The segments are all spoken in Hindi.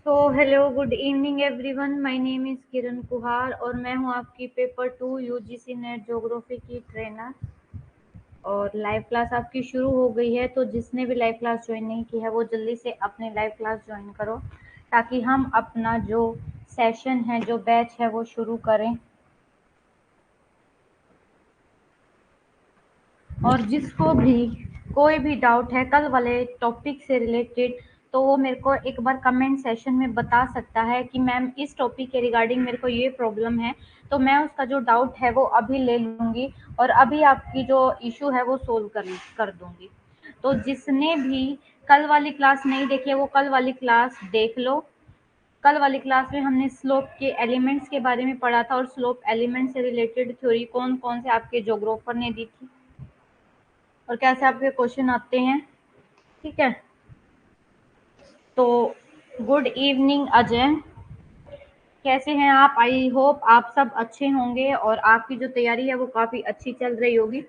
तो hello good evening everyone, my name is Kiran Kuhar और मैं हूं आपकी पेपर 2 यूजीसी नेट ज्योग्राफी की ट्रेनर। और लाइव क्लास आपकी शुरू हो गई है, तो जिसने भी लाइव क्लास ज्वाइन नहीं की है वो जल्दी से अपनी लाइव क्लास ज्वाइन करो ताकि हम अपना जो सेशन है, जो बैच है वो शुरू करें। और जिसको भी कोई भी डाउट है कल वाले टॉपिक से रिलेटेड, तो वो मेरे को एक बार कमेंट सेशन में बता सकता है कि मैम इस टॉपिक के रिगार्डिंग मेरे को ये प्रॉब्लम है, तो मैं उसका जो डाउट है वो अभी ले लूँगी और अभी आपकी जो इशू है वो सोल्व कर दूँगी। तो जिसने भी कल वाली क्लास नहीं देखी है वो कल वाली क्लास देख लो। कल वाली क्लास में हमने स्लोप के एलिमेंट्स के बारे में पढ़ा था और स्लोप एलिमेंट से रिलेटेड थ्योरी कौन कौन से आपके ज्योग्राफर ने दी थी और कैसे आपके क्वेश्चन आते हैं। ठीक है, तो गुड इवनिंग अजय, कैसे हैं आप? आई होप आप सब अच्छे होंगे और आपकी जो तैयारी है वो काफी अच्छी चल रही होगी।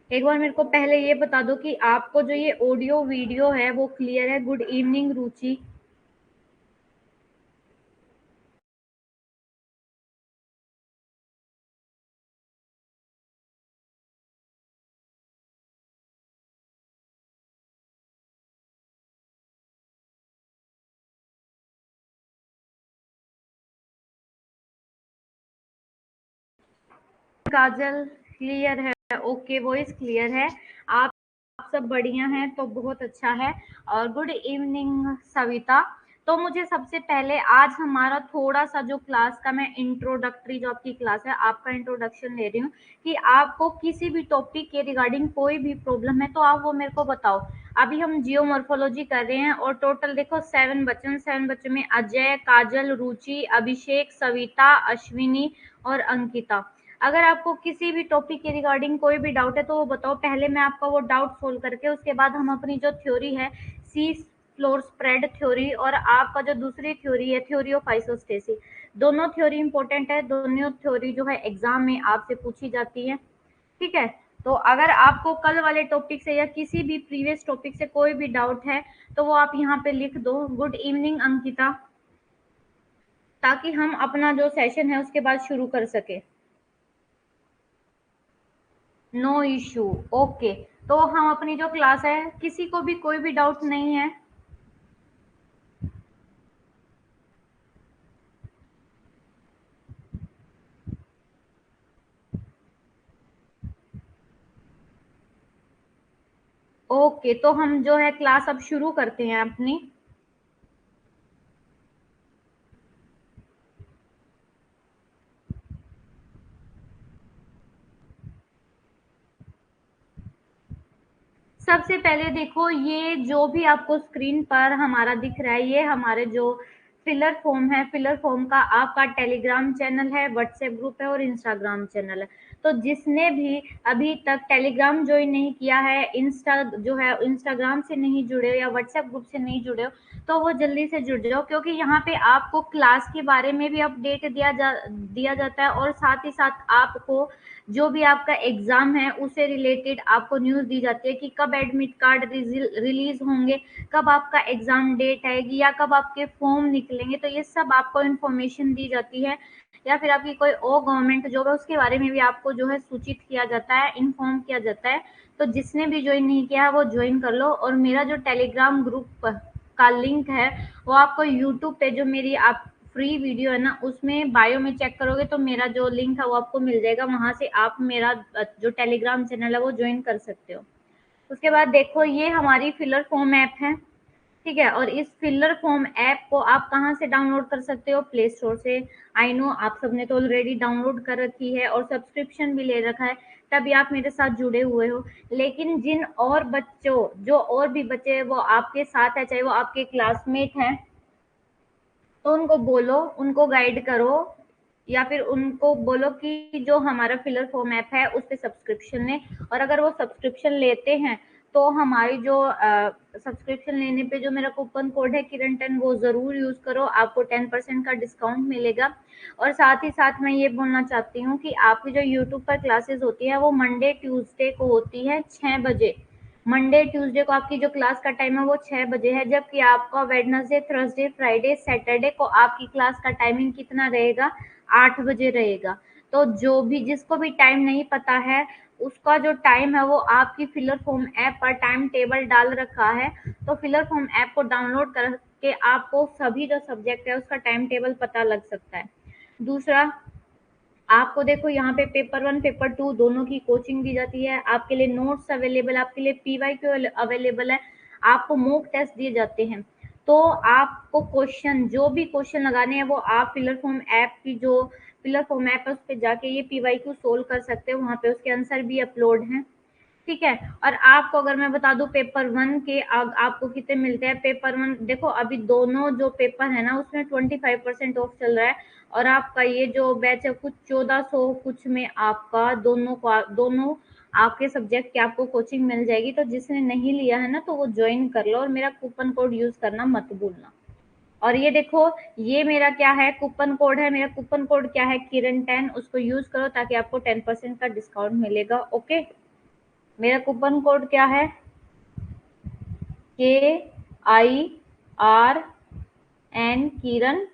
एक बार मेरे को पहले ये बता दो कि आपको जो ये ऑडियो वीडियो है वो क्लियर है। गुड इवनिंग रुचि। काजल क्लियर है? ओके, वॉइस क्लियर है। आप सब बढ़िया हैं तो बहुत अच्छा है। और गुड इवनिंग सविता। तो मुझे सबसे पहले आज हमारा थोड़ा सा जो क्लास का, मैं इंट्रोडक्टरी जो आपकी क्लास है आपका इंट्रोडक्शन ले रही हूँ कि आपको किसी भी टॉपिक के रिगार्डिंग कोई भी प्रॉब्लम है तो आप वो मेरे को बताओ। अभी हम जियोमॉर्फोलॉजी कर रहे हैं और टोटल देखो 7 बच्चों में अजय, काजल, रुचि, अभिषेक, सविता, अश्विनी और अंकिता। अगर आपको किसी भी टॉपिक के रिगार्डिंग कोई भी डाउट है तो वो बताओ। पहले मैं आपका वो डाउट सोल्व करके उसके बाद हम अपनी जो थ्योरी है, सी फ्लोर स्प्रेड थ्योरी, और आपका जो दूसरी थ्योरी है, थ्योरी ऑफ आइसोस्टेसिस, दोनों थ्योरी इंपॉर्टेंट है। दोनों थ्योरी जो है एग्जाम में आपसे पूछी जाती है। ठीक है, तो अगर आपको कल वाले टॉपिक से या किसी भी प्रीवियस टॉपिक से कोई भी डाउट है तो वो आप यहाँ पे लिख दो। गुड इवनिंग अंकिता, ताकि हम अपना जो सेशन है उसके बाद शुरू कर सके। No issue. ओके, तो हम अपनी जो क्लास है, किसी को भी कोई भी डाउट नहीं है? ओके, तो हम जो है क्लास अब शुरू करते हैं अपनी। सबसे पहले देखो, ये जो भी आपको स्क्रीन पर हमारा दिख रहा है ये हमारे जो फिलर फॉर्म है, फिलर फॉर्म का आपका टेलीग्राम चैनल है, व्हाट्सएप ग्रुप है और इंस्टाग्राम चैनल है। तो जिसने भी अभी तक टेलीग्राम ज्वाइन नहीं किया है, इंस्टा जो है इंस्टाग्राम से नहीं जुड़े हो या व्हाट्सएप ग्रुप से नहीं जुड़े हो, तो वो जल्दी से जुड़ जाओ, क्योंकि यहाँ पे आपको क्लास के बारे में भी अपडेट दिया जाता है और साथ ही साथ आपको जो भी आपका एग्जाम है उससे रिलेटेड आपको न्यूज़ दी जाती है कि कब एडमिट कार्ड रिलीज होंगे, कब आपका एग्जाम डेट आएगी या कब आपके फॉर्म निकलेंगे। तो ये सब आपको इन्फॉर्मेशन दी जाती है, या फिर आपकी कोई और गवर्नमेंट जॉब है उसके बारे में भी आपको जो है सूचित किया जाता है, इन्फॉर्म किया जाता है। तो जिसने भी ज्वाइन नहीं किया है वो ज्वाइन कर लो। और मेरा जो टेलीग्राम ग्रुप का लिंक है वो आपको यूट्यूब पे जो मेरी आप फ्री वीडियो है ना, उसमें बायो में चेक करोगे तो मेरा जो लिंक है वो आपको मिल जाएगा। वहां से आप मेरा जो टेलीग्राम चैनल है वो ज्वाइन कर सकते हो। उसके बाद देखो, ये हमारी फिलर फॉर्म ऐप है। ठीक है, और इस फिलर फॉर्म ऐप को आप कहाँ से डाउनलोड कर सकते हो? प्ले स्टोर से। आई नो आप सबने तो ऑलरेडी डाउनलोड कर रखी है और सब्सक्रिप्शन भी ले रखा है, तभी आप मेरे साथ जुड़े हुए हो। लेकिन जिन और बच्चों, जो और भी बच्चे वो आपके साथ है, चाहे वो आपके क्लासमेट हैं, तो उनको बोलो, उनको गाइड करो, या फिर उनको बोलो कि जो हमारा फिलर फॉर्म ऐप है उस पे सब्सक्रिप्शन लें। और अगर वो सब्सक्रिप्शन लेते हैं तो हमारी जो सब्सक्रिप्शन लेने पे जो मेरा कूपन कोड है किरण 10, वो ज़रूर यूज़ करो, आपको 10% का डिस्काउंट मिलेगा। और साथ ही साथ मैं ये बोलना चाहती हूँ कि आपकी जो यूट्यूब पर क्लासेस होती है वो मंडे ट्यूसडे को होती है 6 बजे। मंडे ट्यूसडे को आपकी जो क्लास का टाइम है वो 6 बजे है, जबकि आपका वेडनेसडे थर्सडे फ्राइडे सैटरडे को आपकी क्लास का टाइमिंग कितना रहेगा, 8 बजे रहेगा। तो जो भी जिसको भी टाइम नहीं पता है, उसका जो टाइम है वो आपकी फिलर फॉर्म ऐप पर टाइम टेबल डाल रखा है। तो फिलर फॉर्म ऐप को डाउनलोड करके आपको सभी जो सब्जेक्ट है उसका टाइम टेबल पता लग सकता है। दूसरा, आपको देखो यहाँ पे पेपर 1 पेपर 2 दोनों की कोचिंग दी जाती है, आपके लिए नोट्स अवेलेबल, आपके लिए पीवाईक्यू अवेलेबल है, आपको मॉक टेस्ट दिए जाते हैं। तो आपको क्वेश्चन जो भी क्वेश्चन लगाने हैं वो आप फिलर फॉर्म ऐप की जो फिलर फॉर्म ऐप है उस पर जाके ये पीवाईक्यू सोल्व कर सकते हो, वहाँ पे उसके आंसर भी अपलोड हैं। ठीक है। और आपको अगर मैं बता दूं पेपर 1 के आपको कितने मिलते हैं, पेपर 1 देखो अभी दोनों जो पेपर है ना उसमें 25% ऑफ चल रहा है, और आपका ये जो बैच है कुछ 1400 कुछ में आपका दोनों आपके सब्जेक्ट की आपको कोचिंग मिल जाएगी। तो जिसने नहीं लिया है ना तो वो ज्वाइन कर लो, और मेरा कूपन कोड यूज करना मत भूलना। और ये देखो, ये मेरा क्या है, कूपन कोड है, मेरा कूपन कोड क्या है, किरण10, उसको यूज करो ताकि आपको 10% का डिस्काउंट मिलेगा। ओके, मेरा कूपन कोड क्या है, KIRN किरण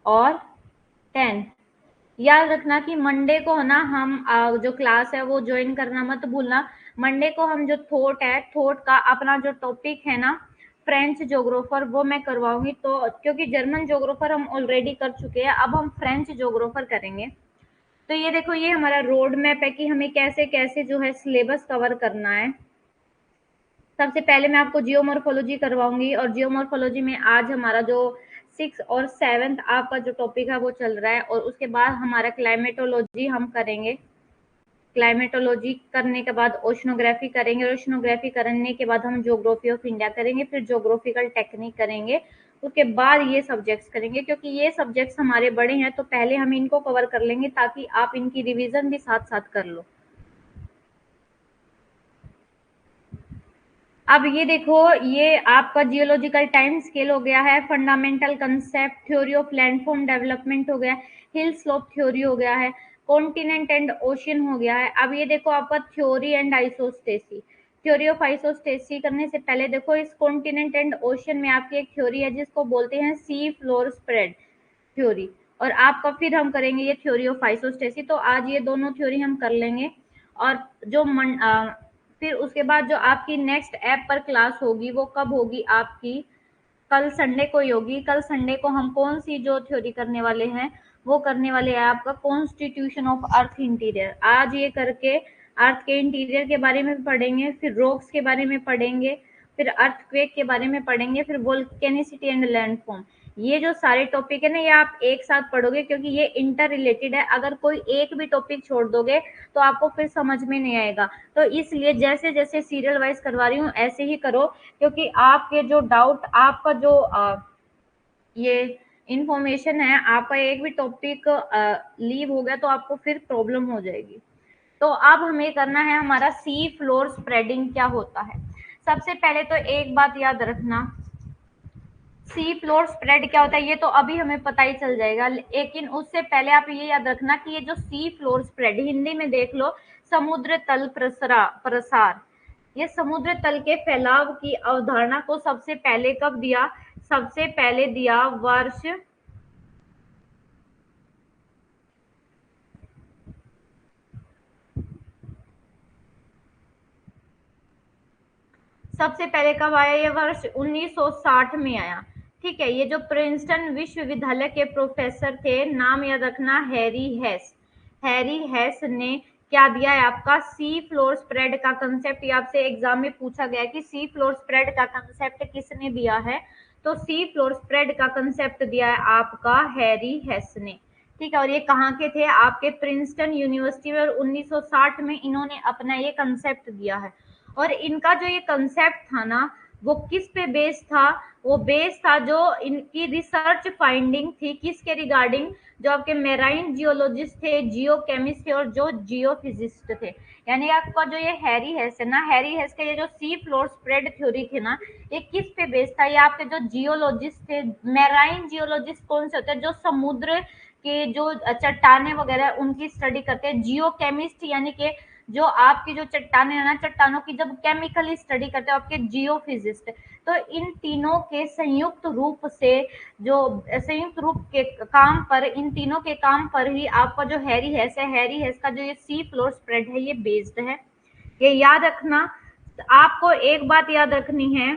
और 10। याद रखना कि मंडे को है ना हम जो क्लास है वो ज्वाइन करना मत भूलना। मंडे को हम जो थॉट है, थॉट का अपना जो टॉपिक है ना फ्रेंच जोग्राफर, वो मैं करवाऊंगी। तो क्योंकि जर्मन जोग्राफर हम ऑलरेडी कर चुके हैं, अब हम फ्रेंच जोग्राफर करेंगे। तो ये देखो, ये हमारा रोड मैप है कि हमें कैसे कैसे जो है सिलेबस कवर करना है। सबसे पहले मैं आपको जियोमॉर्फोलॉजी करवाऊंगी, और जियोमॉर्फोलॉजी में आज हमारा जो 6 और 7 आपका जो टॉपिक है वो चल रहा है, और उसके बाद हमारा क्लाइमेटोलॉजी हम करेंगे। क्लाइमेटोलॉजी करने के बाद ओशनोग्राफी करेंगे, और ओशनोग्राफी करने के बाद हम ज्योग्राफी ऑफ इंडिया करेंगे, फिर ज्योग्राफिकल टेक्निक करेंगे, उसके बाद ये सब्जेक्ट्स करेंगे। क्योंकि ये सब्जेक्ट्स हमारे बड़े हैं तो पहले हम इनको कवर कर लेंगे ताकि आप इनकी रिवीजन भी साथ साथ कर लो। अब ये देखो, ये आपका जियोलॉजिकल टाइम स्केल हो गया है, fundamental concept, theory of landform development हो गया, हिल स्लोप थ्योरी हो गया है, कॉन्टिनेंट एंड ओशन हो गया है। अब ये देखो आपका theory and isostasy. Theory of isostasy करने से पहले देखो, इस कॉन्टिनेंट एंड ओशन में आपकी एक थ्योरी है जिसको बोलते हैं सी फ्लोर स्प्रेड थ्योरी, और आपका फिर हम करेंगे ये थ्योरी ऑफ आइसोस्टेसी। तो आज ये दोनों थ्योरी हम कर लेंगे, और जो फिर उसके बाद जो आपकी नेक्स्ट ऐप पर क्लास होगी वो कब होगी आपकी, कल संडे को ही होगी। कल संडे को हम कौन सी जो थ्योरी करने वाले हैं, वो करने वाले हैं आपका कॉन्स्टिट्यूशन ऑफ अर्थ इंटीरियर। आज ये करके अर्थ के इंटीरियर के बारे में पढ़ेंगे, फिर रॉक्स के बारे में पढ़ेंगे, फिर अर्थक्वेक के बारे में पढ़ेंगे, फिर वोल्केनिसिटी एंड लैंडफॉर्म। ये जो सारे टॉपिक है ना ये आप एक साथ पढ़ोगे, क्योंकि ये इंटर रिलेटेड है। अगर कोई एक भी टॉपिक छोड़ दोगे तो आपको फिर समझ में नहीं आएगा। तो इसलिए जैसे जैसे सीरियल वाइज करवा रही हूँ ऐसे ही करो, क्योंकि आपके जो डाउट, आपका जो ये इंफॉर्मेशन है, आपका एक भी टॉपिक लीव हो गया तो आपको फिर प्रॉब्लम हो जाएगी। तो अब हमें करना है, हमारा सी फ्लोर स्प्रेडिंग क्या होता है। सबसे पहले तो एक बात याद रखना, सी फ्लोर स्प्रेड क्या होता है ये तो अभी हमें पता ही चल जाएगा, लेकिन उससे पहले आप ये याद रखना कि ये जो सी फ्लोर स्प्रेड, हिंदी में देख लो समुद्र तल प्रसार, ये समुद्र तल के फैलाव की अवधारणा को सबसे पहले कब दिया, सबसे पहले दिया वर्ष, सबसे पहले कब आया, ये वर्ष 1960 में आया। ठीक है। ये जो प्रिंसटन विश्वविद्यालय के प्रोफेसर थे, नाम याद रखना, हैरी हेस। हैरी हेस ने क्या दिया है आपका, सी फ्लोर स्प्रेड का कंसेप्ट। ये आपसे एग्जाम में पूछा गया कि सी फ्लोर स्प्रेड का कंसेप्ट किसने दिया है, तो सी फ्लोर स्प्रेड का कंसेप्ट दिया है आपका हैरी हेस ने। ठीक है। और ये कहाँ के थे, आपके प्रिंसटन यूनिवर्सिटी में, और 1960 में इन्होंने अपना ये कंसेप्ट दिया है। और इनका जो ये कंसेप्ट था ना वो किस पे बेस्ड था, वो बेस्ड था जो इनकी रिसर्च फाइंडिंग थी किसके रिगार्डिंग, जो आपके मेराइन जियोलॉजिस्ट थे, जियो केमिस्ट थे, और जो जियो फिजिस्ट थे। यानी आपका जो ये हैरी हेस है ना, हैरी हेस का ये जो सी फ्लोर स्प्रेड थ्योरी थी ना, ये किस पे बेस्ड था, ये आपके जो जियोलॉजिस्ट थे, मेराइन जियोलॉजिस्ट कौन से होते हैं, जो समुद्र के जो चट्टाने वगैरह उनकी स्टडी करते हैं, जियो केमिस्ट यानी कि जो आपकी जो चट्टाने है ना, चट्टानों की जब केमिकली स्टडी करते हो आपके जियोफिजिस्ट, तो इन तीनों के संयुक्त रूप से जो संयुक्त रूप के काम पर, इन तीनों के काम पर ही आपका जो हैरी हेस है, हैरी हेस का जो ये सी फ्लोर स्प्रेड है ये बेस्ड है। ये याद रखना। आपको एक बात याद रखनी है,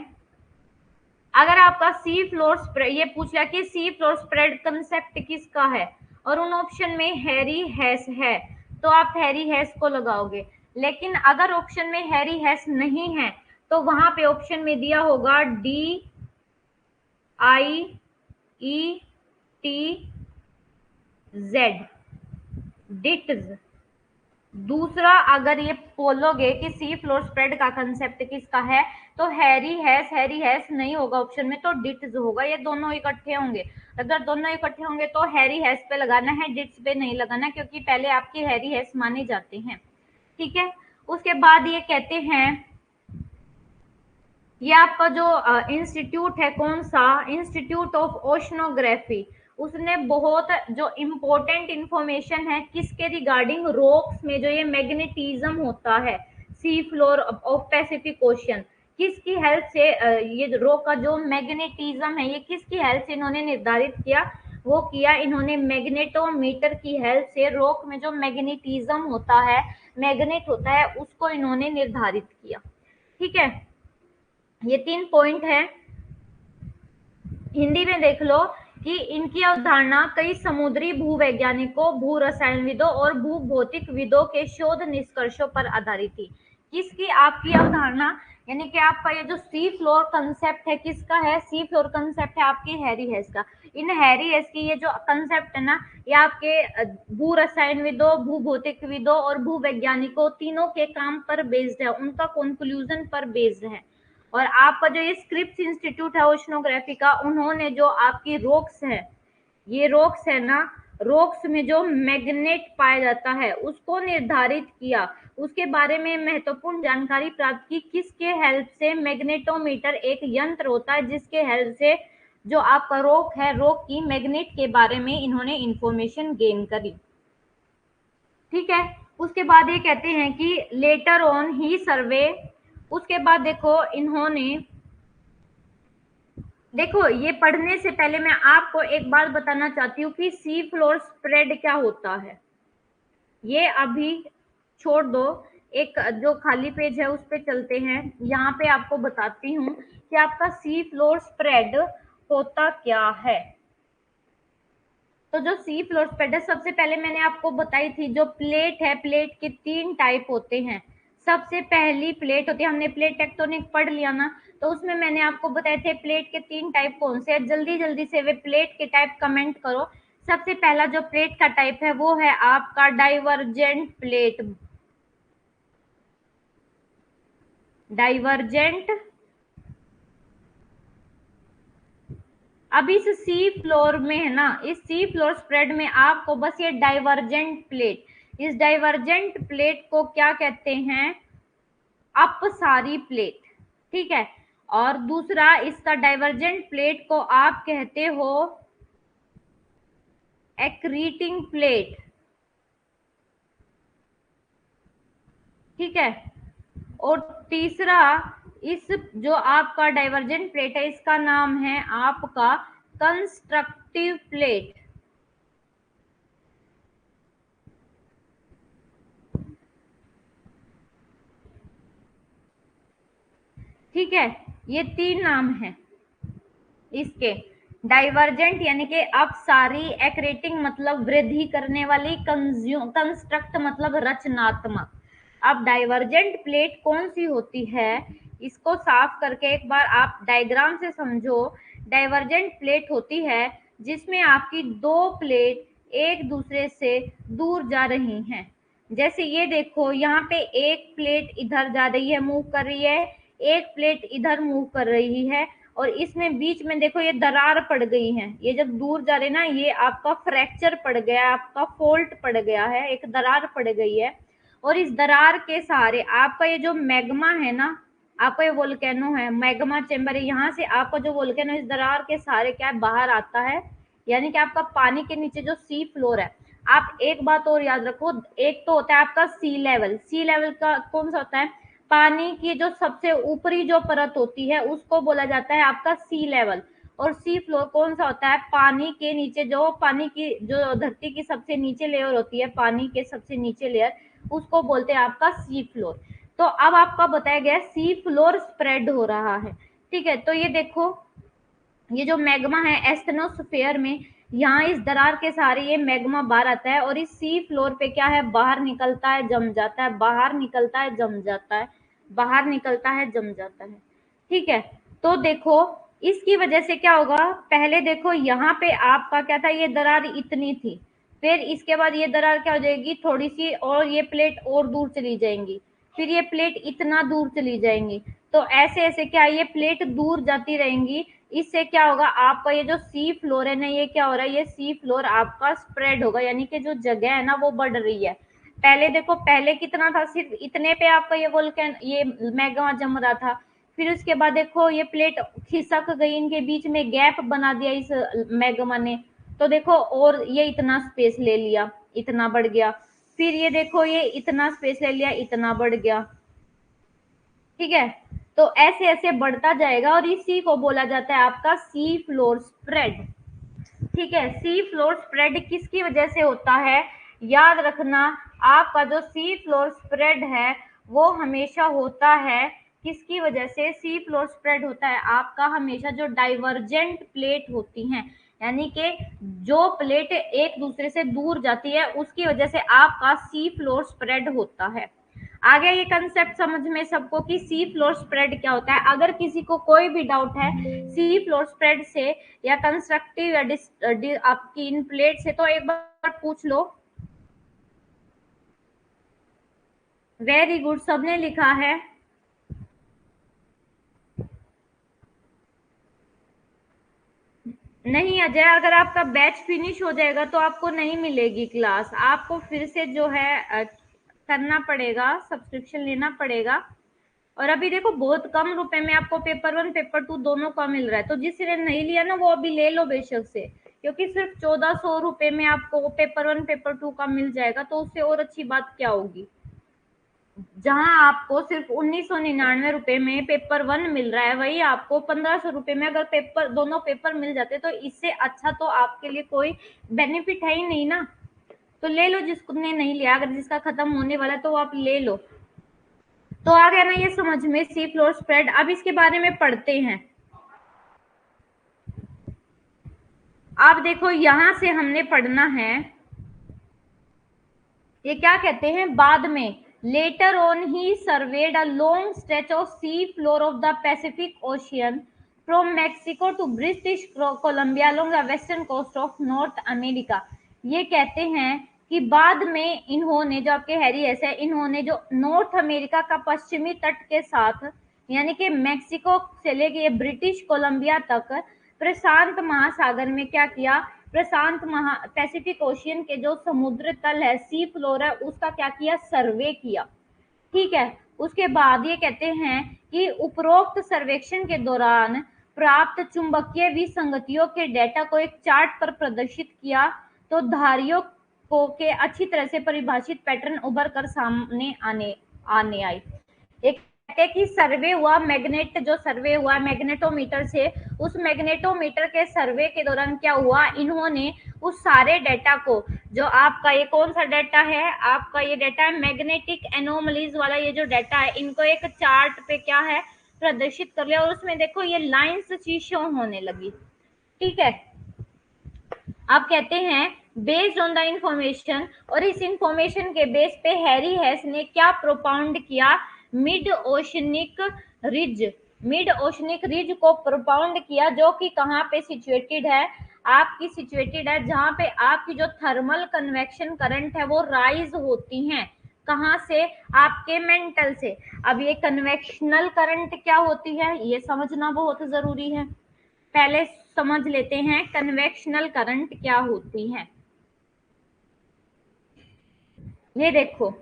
अगर आपका सी फ्लोर स्प्रेड ये पूछ लिया कि सी फ्लोर स्प्रेड कंसेप्ट किसका है और उन ऑप्शन में हैरी हेस है, तो आप हैरी हेस को लगाओगे। लेकिन अगर ऑप्शन में हैरी हेस नहीं है तो वहां पे ऑप्शन में दिया होगा DIETZ, डिट्स। दूसरा, अगर ये बोलोगे कि सी फ्लोर स्प्रेड का कंसेप्ट किसका है, तो हैरी हैस नहीं होगा ऑप्शन में, तो डिट्स होगा। ये दोनों इकट्ठे होंगे। अगर दोनों इकट्ठे होंगे तो हैरी हेस पे लगाना है, डिट्स पे नहीं लगाना, क्योंकि पहले आपके हैरी हेस माने जाते हैं। ठीक है। उसके बाद ये कहते हैं, ये आपका जो इंस्टीट्यूट है, कौन सा, इंस्टीट्यूट ऑफ ओशनोग्राफी, उसने बहुत जो इम्पोर्टेंट इंफॉर्मेशन है किसके रिगार्डिंग, रॉक्स में जो ये मैग्नेटिज्म होता है सी फ्लोर ऑफ पैसिफिक ओशन, किसकी हेल्प से ये रॉक का जो मैग्नेटिज्म है ये किसकी हेल्प से इन्होंने निर्धारित किया, वो किया इन्होंने मैग्नेटोमीटर की हेल्प से। रॉक में जो मैग्नेटिज्म होता है, मैग्नेट होता है, उसको इन्होंने निर्धारित किया। ठीक है, ये 3 पॉइंट है। हिंदी में देख लो कि इनकी अवधारणा कई समुद्री भूवैज्ञानिकों, भू रसायनविदों और भूभौतिकविदों के शोध निष्कर्षों पर आधारित थी। किसकी, आपकी अवधारणा, यानी कि आपका ये जो सी फ्लोर कंसेप्ट है किसका है, सी फ्लोर कंसेप्ट है आपकी हैरी हेस का। इन हैरी हेस की ये जो कंसेप्ट है ना, ये आपके भू रसायनविदों, भूभौतिकविदों और भूवैज्ञानिकों तीनों के काम पर बेस्ड है, उनका कंक्लूजन पर बेस्ड है। और आपका जो ये स्क्रिप्स इंस्टीट्यूट है ओशनोग्राफी का, उन्होंने जो आपकी रॉक्स है, ये रॉक्स है ना, रॉक्स में जो मैग्नेट पाया जाता है उसको निर्धारित किया, उसके बारे में महत्वपूर्ण जानकारी प्राप्त की। किसके हेल्प से, मैग्नेटोमीटर एक यंत्र होता है जिसके हेल्प से जो आपका रॉक है, रॉक की मैग्नेट के बारे में इन्होंने इंफॉर्मेशन गेन करी। ठीक है। उसके बाद ये कहते हैं कि लेटर ऑन ही सर्वे, उसके बाद देखो इन्होंने, देखो ये पढ़ने से पहले मैं आपको एक बात बताना चाहती हूँ कि सी फ्लोर स्प्रेड क्या होता है। ये अभी छोड़ दो, एक जो खाली पेज है उस पे चलते हैं। यहाँ पे आपको बताती हूँ कि आपका सी फ्लोर स्प्रेड होता क्या है। तो जो सी फ्लोर स्प्रेड है, सबसे पहले मैंने आपको बताई थी, जो प्लेट है, प्लेट के 3 टाइप होते हैं। सबसे पहली प्लेट होती है, हमने प्लेट टेक्टोनिक पढ़ लिया ना, तो उसमें मैंने आपको बताए थे प्लेट के 3 टाइप कौन से हैं। जल्दी जल्दी से वे प्लेट के टाइप कमेंट करो। सबसे पहला जो प्लेट का टाइप है वो है आपका डाइवर्जेंट प्लेट, डाइवर्जेंट। अब इस सी फ्लोर में है ना, इस सी फ्लोर स्प्रेड में आपको बस ये डाइवर्जेंट प्लेट, इस डाइवर्जेंट प्लेट को क्या कहते हैं, अपसारी प्लेट। ठीक है। और दूसरा, इसका डाइवर्जेंट प्लेट को आप कहते हो एक्रीटिंग प्लेट। ठीक है। और तीसरा, इस जो आपका डाइवर्जेंट प्लेट है इसका नाम है आपका कंस्ट्रक्टिव प्लेट। ठीक है, ये 3 नाम है इसके। डाइवर्जेंट यानी कि अपसारी, एक्रेटिंग मतलब वृद्धि करने वाली, कंस्ट्रक्ट मतलब रचनात्मक। अब डाइवर्जेंट प्लेट कौन सी होती है, इसको साफ करके एक बार आप डायग्राम से समझो। डाइवर्जेंट प्लेट होती है जिसमें आपकी 2 प्लेट एक दूसरे से दूर जा रही हैं। जैसे ये देखो, यहाँ पे एक प्लेट इधर जा रही है, मूव कर रही है, एक प्लेट इधर मूव कर रही है, और इसमें बीच में देखो ये दरार पड़ गई है। ये जब दूर जा रहे ना, ये आपका फ्रैक्चर पड़ गया, आपका फॉल्ट पड़ गया है, एक दरार पड़ गई है। और इस दरार के सहारे आपका ये जो मैग्मा है ना, आपका ये वोल्केनो है, मैग्मा चेम्बर है, यहाँ से आपका जो वोल्केनो इस दरार के सहारे क्या है, बाहर आता है। यानी कि आपका पानी के नीचे जो सी फ्लोर है, आप एक बात और याद रखो, एक तो होता है आपका सी लेवल। सी लेवल का कौन सा होता है? पानी की जो सबसे ऊपरी जो परत होती है उसको बोला जाता है आपका सी लेवल। और सी फ्लोर कौन सा होता है? पानी के नीचे जो पानी की जो धरती की सबसे नीचे लेयर होती है, पानी के सबसे नीचे लेयर, उसको बोलते हैं आपका सी फ्लोर। तो अब आपका बताया गया सी फ्लोर स्प्रेड हो रहा है। ठीक है, तो ये देखो, ये जो मैग्मा है एस्थेनोस्फेयर में, यहाँ इस दरार के सहारे ये मैग्मा बाहर आता है और इस सी फ्लोर पे क्या है, बाहर निकलता है, जम जाता है, बाहर निकलता है, जम जाता है, बाहर निकलता है, जम जाता है। ठीक है, तो देखो इसकी वजह से क्या होगा, पहले देखो यहाँ पे आपका क्या था, ये दरार इतनी थी, फिर इसके बाद ये दरार क्या हो जाएगी, थोड़ी सी, और ये प्लेट और दूर चली जाएंगी, फिर ये प्लेट इतना दूर चली जाएंगी। तो ऐसे ऐसे क्या, ये प्लेट दूर जाती रहेंगी। इससे क्या होगा, आपका ये जो सी फ्लोर है ना, ये क्या हो रहा है, ये सी फ्लोर आपका स्प्रेड होगा, यानी कि जो जगह है ना वो बढ़ रही है। पहले देखो, पहले कितना था, सिर्फ इतने पे आपका ये वोल्केन, ये मैग्मा जम रहा था। फिर उसके बाद देखो ये प्लेट खिसक गई, इनके बीच में गैप बना दिया इस मैग्मा ने, तो देखो और ये इतना स्पेस ले लिया, इतना बढ़ गया। फिर ये देखो ये इतना स्पेस ले लिया, इतना बढ़ गया। ठीक है, तो ऐसे ऐसे बढ़ता जाएगा और इसी को बोला जाता है आपका सी फ्लोर स्प्रेड। ठीक है, सी फ्लोर स्प्रेड किसकी वजह से होता है, याद रखना, आपका जो सी फ्लोर स्प्रेड है वो हमेशा होता है किसकी वजह से, सी फ्लोर स्प्रेड होता है आपका हमेशा जो डाइवर्जेंट प्लेट होती हैं, यानी कि जो प्लेट एक दूसरे से दूर जाती है उसकी वजह से आपका सी फ्लोर स्प्रेड होता है। आ गया ये कंसेप्ट समझ में सबको कि सी फ्लोर स्प्रेड क्या होता है। अगर किसी को कोई भी डाउट है सी फ्लोर स्प्रेड से या कंस्ट्रक्टिव या आपकी इन प्लेट से, तो एक बार पूछ लो। वेरी गुड, सबने लिखा है। नहीं अजय, अगर आपका बैच फिनिश हो जाएगा तो आपको नहीं मिलेगी क्लास, आपको फिर से जो है करना पड़ेगा, सब्सक्रिप्शन लेना पड़ेगा। और अभी देखो बहुत कम रुपए में आपको पेपर 1 पेपर 2 दोनों का मिल रहा है, तो जिसने नहीं लिया ना वो अभी ले लो बेशक से, क्योंकि सिर्फ 1400 रुपए में आपको पेपर 1 पेपर 2 का मिल जाएगा, तो उससे और अच्छी बात क्या होगी। जहां आपको सिर्फ 1999 रुपए में पेपर 1 मिल रहा है, वही आपको 1500 रुपए में अगर पेपर दोनों पेपर मिल जाते, तो इससे अच्छा तो आपके लिए कोई बेनिफिट है ही नहीं ना। तो ले लो जिसने नहीं लिया, अगर जिसका खत्म होने वाला है तो आप ले लो। तो आ गया ना ये समझ में सी फ्लोर स्प्रेड। अब इसके बारे में पढ़ते हैं। आप देखो यहां से हमने पढ़ना है, ये क्या कहते हैं, बाद में later on he surveyed a long stretch of sea floor of the Pacific Ocean from Mexico to British Columbia along the western coast of North America. ये कहते हैं कि बाद में इन्होंने, जो आपके हैरी एस है, इन्होंने जो नॉर्थ अमेरिका का पश्चिमी तट के साथ, यानी कि मैक्सिको से लेके ब्रिटिश कोलंबिया तक प्रशांत महासागर में क्या किया, प्रशांत महा पैसिफिक ओशियन के जो समुद्र तल है, सी फ्लोर है, उसका क्या किया, सर्वे किया। ठीक है, उसके बाद ये कहते हैं कि उपरोक्त सर्वेक्षण के दौरान प्राप्त चुंबकीय विसंगतियों के डेटा को एक चार्ट पर प्रदर्शित किया, तो धारियों को के अच्छी तरह से परिभाषित पैटर्न उभर कर सामने आने आए। एक कहते हैं कि सर्वे हुआ, मैग्नेट जो सर्वे हुआ मैग्नेटोमीटर से, उस मैग्नेटोमीटर के सर्वे के दौरान क्या हुआ, इन्होंने उस सारे डेटा को, जो आपका ये कौन सा डेटा है, आपका ये डेटा है मैग्नेटिक एनोमलीज वाला, ये जो डेटा है इनको एक चार्ट पे क्या है, प्रदर्शित कर लिया, और उसमें देखो ये लाइंस चीज शो होने लगी। ठीक है, आप कहते हैं बेस्ड ऑन द इंफॉर्मेशन, और इस इंफॉर्मेशन के बेस पे हैरी हेस ने क्या प्रोपाउंड किया, mid oceanic ridge, mid oceanic ridge को प्रोपाउंड किया, जो कि कहाँ पे सिचुएटेड है, आपकी सिचुएटेड है जहां पे आपकी जो थर्मल कन्वेक्शन करंट है वो राइज होती हैं, कहाँ से, आपके मेंटल से। अब ये कन्वेक्शनल करंट क्या होती है ये समझना बहुत जरूरी है। पहले समझ लेते हैं कन्वेक्शनल करंट क्या होती है। ये देखो,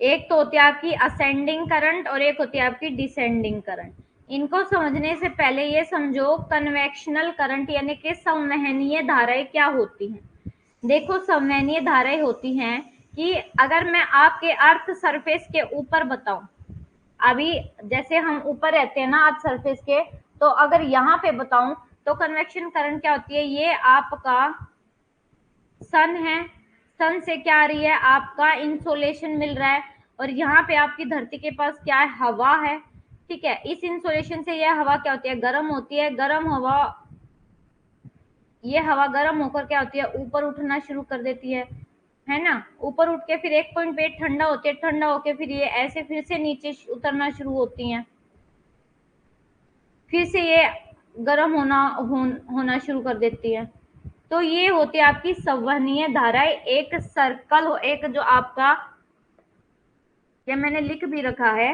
एक तो होती है आपकी असेंडिंग करंट और एक होती है आपकी डिसेंडिंग करंट। इनको समझने से पहले ये समझो कन्वेक्शनल करंट यानी कि संवहनीय धाराएं क्या होती हैं। देखो संवहनीय धाराएं होती हैं कि अगर मैं आपके अर्थ सरफेस के ऊपर बताऊं, अभी जैसे हम ऊपर रहते हैं ना अर्थ सरफेस के, तो अगर यहाँ पे बताऊं तो कन्वेक्शन करंट क्या होती है, ये आपका सन है, सन से क्या आ रही है, आपका इंसोलेशन मिल रहा है, और यहाँ पे आपकी धरती के पास क्या है, हवा है। ठीक है, इस इंसोलेशन से यह हवा क्या होती है, गर्म होती है। गर्म हवा, ये हवा गर्म होकर क्या होती है, ऊपर उठना शुरू कर देती है ना। ऊपर उठ के फिर एक पॉइंट पे ठंडा होती है, ठंडा होके फिर ये ऐसे फिर से नीचे उतरना शुरू होती हैं, फिर से ये गर्म होना शुरू कर देती है। तो ये होती है आपकी संवहनीय धाराएं। एक सर्कल हो, एक जो आपका, ये मैंने लिख भी रखा है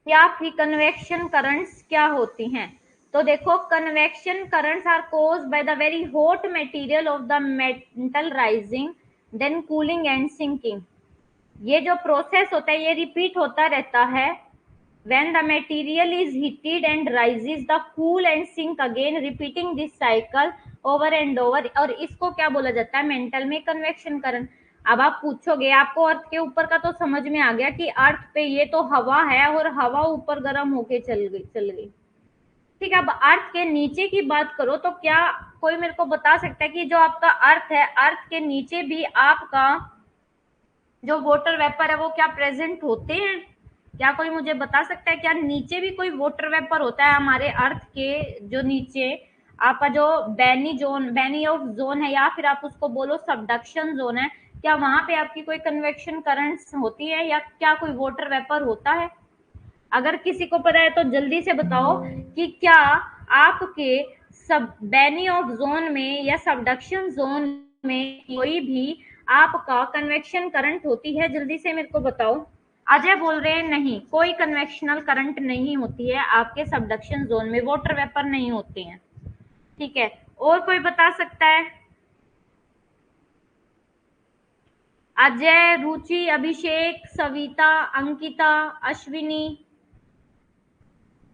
कि आपकी कन्वेक्शन करंट्स क्या होती हैं। तो देखो, convection currents are caused by the very hot material of the metal rising then cooling and sinking. ये जो प्रोसेस होता है ये रिपीट होता रहता है। when the material is heated and rises, the cool and sink again, repeating this cycle over and over। और इसको क्या बोला जाता है मेंटल में, कन्वेक्शन करंट। अब आप पूछोगे, आपको अर्थ के ऊपर का तो समझ में आ गया कि अर्थ पे ये तो हवा है और हवा ऊपर गर्म होके चल गई। ठीक है, अब अर्थ के नीचे की बात करो तो क्या कोई मेरे को बता सकता है कि जो आपका अर्थ है, अर्थ के नीचे भी आपका जो वाटर वेपर है वो क्या प्रेजेंट होते हैं? क्या कोई मुझे बता सकता है क्या नीचे भी कोई वाटर वेपर होता है हमारे अर्थ के जो नीचे आपका जो बैनी ऑफ जोन है, या फिर आप उसको बोलो सबडक्शन जोन है, क्या वहां पे आपकी कोई कन्वेक्शन करंट्स होती है या क्या कोई वाटर वेपर होता है? अगर किसी को पता है तो जल्दी से बताओ कि क्या आपके सब बैनी ऑफ जोन में या सबडक्शन जोन में कोई भी आपका कन्वेक्शन करंट होती है? जल्दी से मेरे को बताओ। अजय बोल रहे हैं नहीं, कोई कन्वेक्शनल करंट नहीं होती है आपके सबडक्शन जोन में, वाटर वेपर नहीं होते हैं। ठीक है, और कोई बता सकता है? अजय, रुचि, अभिषेक, सविता, अंकिता, अश्विनी?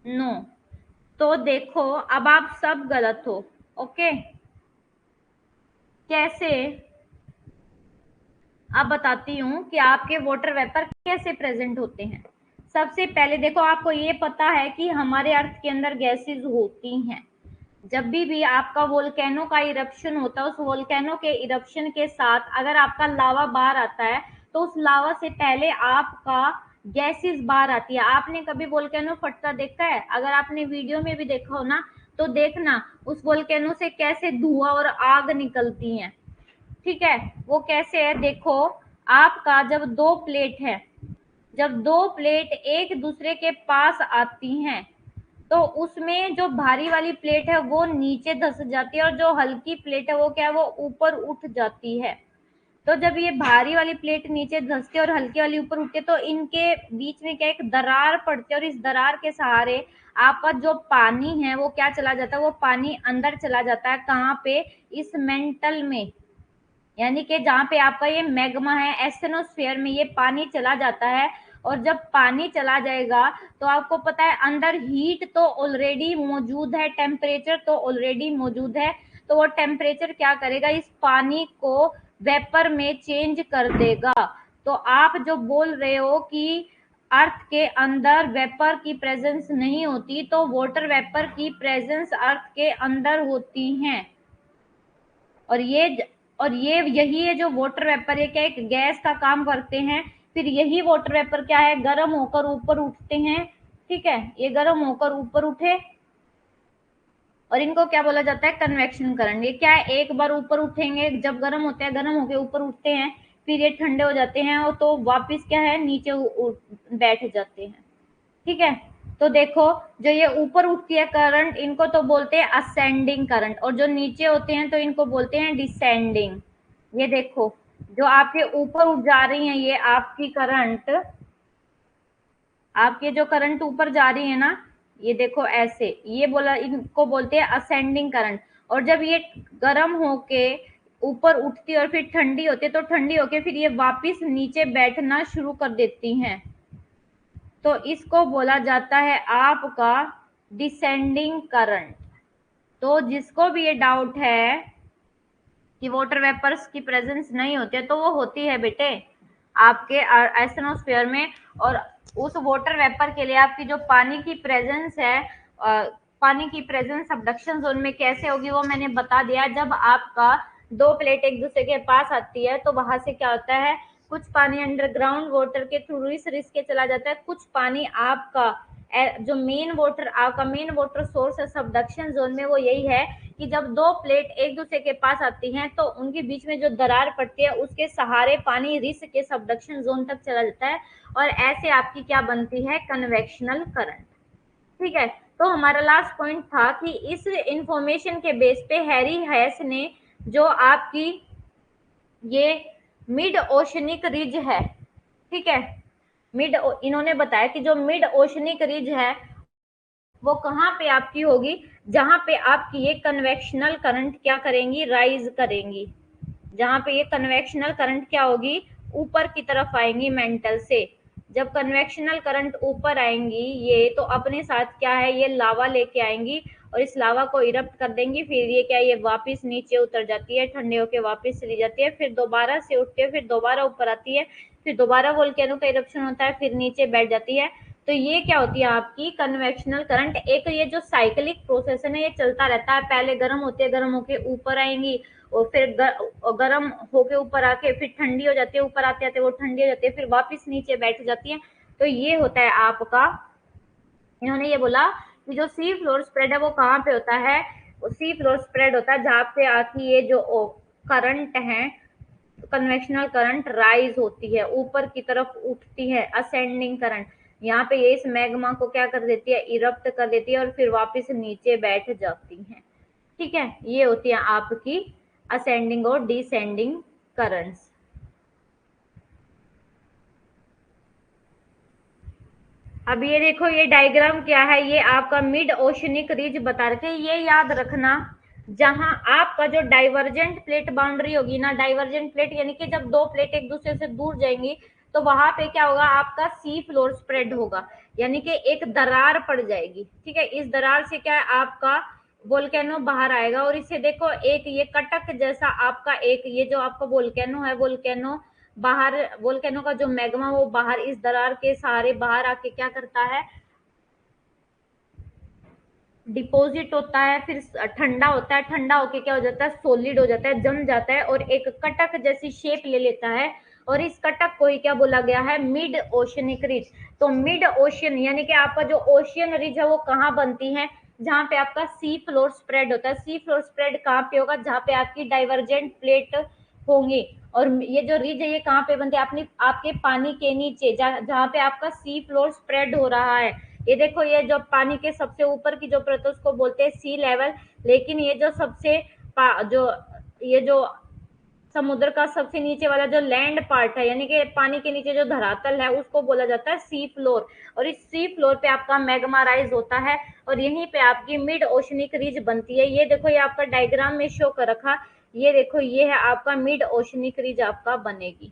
नो। तो देखो अब आप सब गलत हो। ओके, कैसे? अब बताती हूँ कि आपके वाटर वेपर कैसे प्रेजेंट होते हैं। सबसे पहले देखो, आपको ये पता है कि हमारे अर्थ के अंदर गैसेस होती हैं। जब भी आपका वोल्केनो का इरप्शन होता है, उस वोल्केनो के इरप्शन के साथ अगर आपका लावा बाहर आता है तो उस लावा से पहले आपका गैसेस बाहर आती है। आपने कभी वोल्केनो फटता देखा है? अगर आपने वीडियो में भी देखा हो ना, तो देखना उस वोल्केनो से कैसे धुआं और आग निकलती है। ठीक है, वो कैसे है देखो, आपका जब दो प्लेट है, जब दो प्लेट एक दूसरे के पास आती हैं तो उसमें जो भारी वाली प्लेट है वो नीचे धंस जाती है और जो हल्की प्लेट है वो क्या है, वो ऊपर उठ जाती है। तो जब ये भारी वाली प्लेट नीचे धंसती है और हल्की वाली ऊपर उठती है तो इनके बीच में क्या एक दरार पड़ती है, और इस दरार के सहारे आपका जो पानी है वो क्या चला जाता है, वो पानी अंदर चला जाता है। कहाँ पे? इस मेंटल में, यानी कि जहाँ पे आपका ये मैग्मा है, एस्टेनोस्फेयर में ये पानी चला जाता है। और जब पानी चला जाएगा तो आपको पता है अंदर हीट तो ऑलरेडी मौजूद है, टेम्परेचर तो ऑलरेडी मौजूद है। तो वो टेम्परेचर क्या करेगा, इस पानी को वेपर में चेंज कर देगा। तो आप जो बोल रहे हो कि अर्थ के अंदर वेपर की प्रेजेंस नहीं होती, तो वाटर वेपर की प्रेजेंस अर्थ के अंदर होती है। और ये यही है जो वाटर वेपर है, क्या एक गैस का काम करते हैं। फिर यही वाटर वेपर क्या है, गर्म होकर ऊपर उठते हैं। ठीक है, ये गर्म होकर ऊपर उठे और इनको क्या बोला जाता है, कन्वेक्शन करंट। ये क्या है, एक बार ऊपर उठेंगे, जब गर्म होते हैं, गर्म होके ऊपर उठते हैं, फिर ये ठंडे हो जाते हैं और तो वापिस क्या है, नीचे बैठ जाते हैं। ठीक है, तो देखो जो ये ऊपर उठती है करंट, इनको तो बोलते हैं असेंडिंग करंट, और जो नीचे होते हैं तो इनको बोलते हैं डिसेंडिंग। ये देखो जो आपके ऊपर उठ जा रही है, ये आपकी करंट, आपके जो करंट ऊपर जा रही है ना, ये देखो ऐसे, ये बोला, इनको बोलते हैं असेंडिंग करंट। और जब ये गर्म होके ऊपर उठती है और फिर ठंडी होती है, तो ठंडी होके फिर ये वापिस नीचे बैठना शुरू कर देती हैं, तो इसको बोला जाता है आपका डिसेंडिंग करंट। तो जिसको भी ये डाउट है कि वाटर वेपर्स की प्रेजेंस नहीं होती है, तो वो होती है बेटे आपके एस्ट्रोस्फीयर में। और उस वाटर वेपर के लिए आपकी जो पानी की प्रेजेंस है, पानी की प्रेजेंस सबडक्शन जोन में कैसे होगी वो मैंने बता दिया। जब आपका दो प्लेट एक दूसरे के पास आती है तो वहां से क्या होता है, कुछ पानी अंडरग्राउंड वाटर के थ्रू रिस रिस के चला जाता है, कुछ पानी आपका जो मेन वाटर, आपका मेन वाटर सोर्स है सबडक्शन जोन में, वो यही है कि जब दो प्लेट एक दूसरे के पास आती हैं तो उनके बीच में जो दरार पड़ती है उसके सहारे पानी रिस के सबडक्शन जोन तक चला जाता है, और ऐसे आपकी क्या बनती है, कन्वेक्शनल करंट। ठीक है, तो हमारा लास्ट पॉइंट था कि इस इंफॉर्मेशन के बेस पे हैरी हैस ने जो आपकी ये मिड ओशनिक रिज है, ठीक है, मिड, इन्होंने बताया कि जो मिड ओशनिक रिज है वो कहाँ पे आपकी होगी, जहां पे आपकी ये कन्वेक्शनल करंट क्या करेंगी, राइज करेंगी, जहां पे ये कन्वेक्शनल करंट क्या होगी, ऊपर की तरफ आएंगी मेंटल से। जब कन्वेक्शनल करंट ऊपर आएंगी ये, तो अपने साथ क्या है, ये लावा लेके आएंगी और इस लावा को इरप्ट कर देंगी, फिर ये क्या, ये वापस नीचे उतर जाती है, ठंडे होके वापस चली जाती है, फिर दोबारा से उठती है, फिर दोबारा ऊपर आती है, फिर दोबारा वोल्केनो का इरप्शन होता है, फिर नीचे बैठ जाती है। तो ये क्या होती है आपकी कन्वेक्शनल करंट। एक ये जो साइक्लिक प्रोसेस है ना, ये चलता रहता है, पहले गर्म होते हैं, गर्म होके ऊपर आएंगी और फिर गर्म होके ऊपर आके फिर ठंडी हो जाती है, ऊपर आते आते वो ठंडी हो जाती है, फिर वापस नीचे बैठ जाती है। तो ये होता है आपका, इन्होंने ये बोला कि जो सी फ्लोर स्प्रेड है वो कहाँ पे होता है, सी फ्लोर स्प्रेड होता है जहाँ पे आती ये जो करंट है, कन्वेक्शनल करंट राइज होती है, ऊपर की तरफ उठती है, असेंडिंग करंट। यहाँ पे ये इस मैग्मा को क्या कर देती है, इरप्ट कर देती है और फिर वापस नीचे बैठ जाती है। ठीक है, ये होती है आपकी असेंडिंग और डिसेंडिंग करंट्स। अब ये देखो, ये डायग्राम क्या है, ये आपका मिड ओशनिक रिज बता रखे, ये याद रखना, जहां आपका जो डाइवर्जेंट प्लेट बाउंड्री होगी ना, डाइवर्जेंट प्लेट यानी कि जब दो प्लेट एक दूसरे से दूर जाएंगी तो वहां पे क्या होगा, आपका सी फ्लोर स्प्रेड होगा, यानी कि एक दरार पड़ जाएगी। ठीक है, इस दरार से क्या है, आपका वोल्केनो बाहर आएगा, और इसे देखो एक ये कटक जैसा आपका एक ये जो आपका वोल्केनो है, वोल्केनो बाहर, वोल्केनो का जो मैग्मा वो बाहर इस दरार के सहारे बाहर आके क्या करता है, डिपॉजिट होता है, फिर ठंडा होता है, ठंडा होके क्या हो जाता है, सॉलिड हो जाता है, जम जाता है और एक कटक जैसी शेप ले लेता है, और इस कटक को ही क्या बोला गया है, मिड ओशनिक रिज। तो मिड ओशियन यानी कि आपका जो ओशियन रिज है वो कहाँ बनती है, जहां पे आपका सी फ्लोर स्प्रेड होता है। सी फ्लोर स्प्रेड कहाँ पे होगा, जहां पे आपकी डाइवर्जेंट प्लेट होंगी, और ये जो रिज है ये कहाँ पे बनती है, अपनी आपके पानी के नीचे, जहाँ पे आपका सी फ्लोर स्प्रेड हो रहा है। ये देखो, ये जो पानी के सबसे ऊपर की जो परत है उसको बोलते हैं सी लेवल, लेकिन ये जो सबसे जो ये जो समुद्र का सबसे नीचे वाला जो लैंड पार्ट है, यानी कि पानी के नीचे जो धरातल है, उसको बोला जाता है सी फ्लोर। और इस सी फ्लोर पे आपका मैग्मा राइज होता है और यहीं पे आपकी मिड ओशनिक रिज बनती है। ये देखो, ये आपका डायग्राम में शो कर रखा, ये देखो, ये है आपका मिड ओशनिक रिज आपका बनेगी।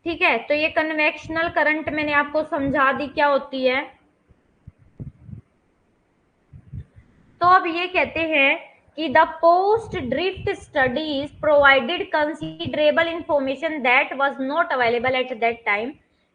ठीक है, तो ये कन्वेक्शनल करंट मैंने आपको समझा दी क्या होती है। तो अब ये कहते हैं कि the post drift studies provided considerable information that was not available at that time.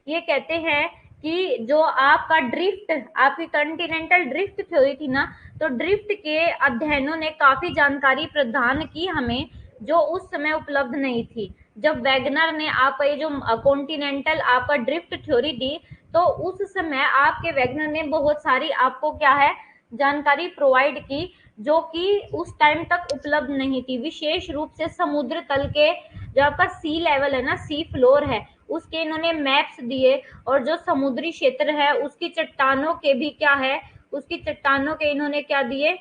ये कहते हैं कि जो आपका ड्रिफ्ट, आपकी कॉन्टिनेंटल ड्रिफ्ट थ्योरी थी ना, तो ड्रिफ्ट के अध्ययनों ने काफी जानकारी प्रदान की हमें, जो उस समय उपलब्ध नहीं थी। जब वैगनर ने आपका ये जो कॉन्टिनेंटल आपका ड्रिफ्ट थ्योरी दी, तो उस समय आपके वैगनर ने बहुत सारी आपको क्या है, जानकारी प्रोवाइड की, जो कि उस टाइम तक उपलब्ध नहीं थी। विशेष रूप से समुद्र तल के जो आपका सी लेवल है ना, सी फ्लोर है, उसके इन्होंने मैप्स दिए, और जो समुद्री क्षेत्र है उसकी चट्टानों के भी क्या है, उसकी चट्टानों के इन्होंने क्या दिए,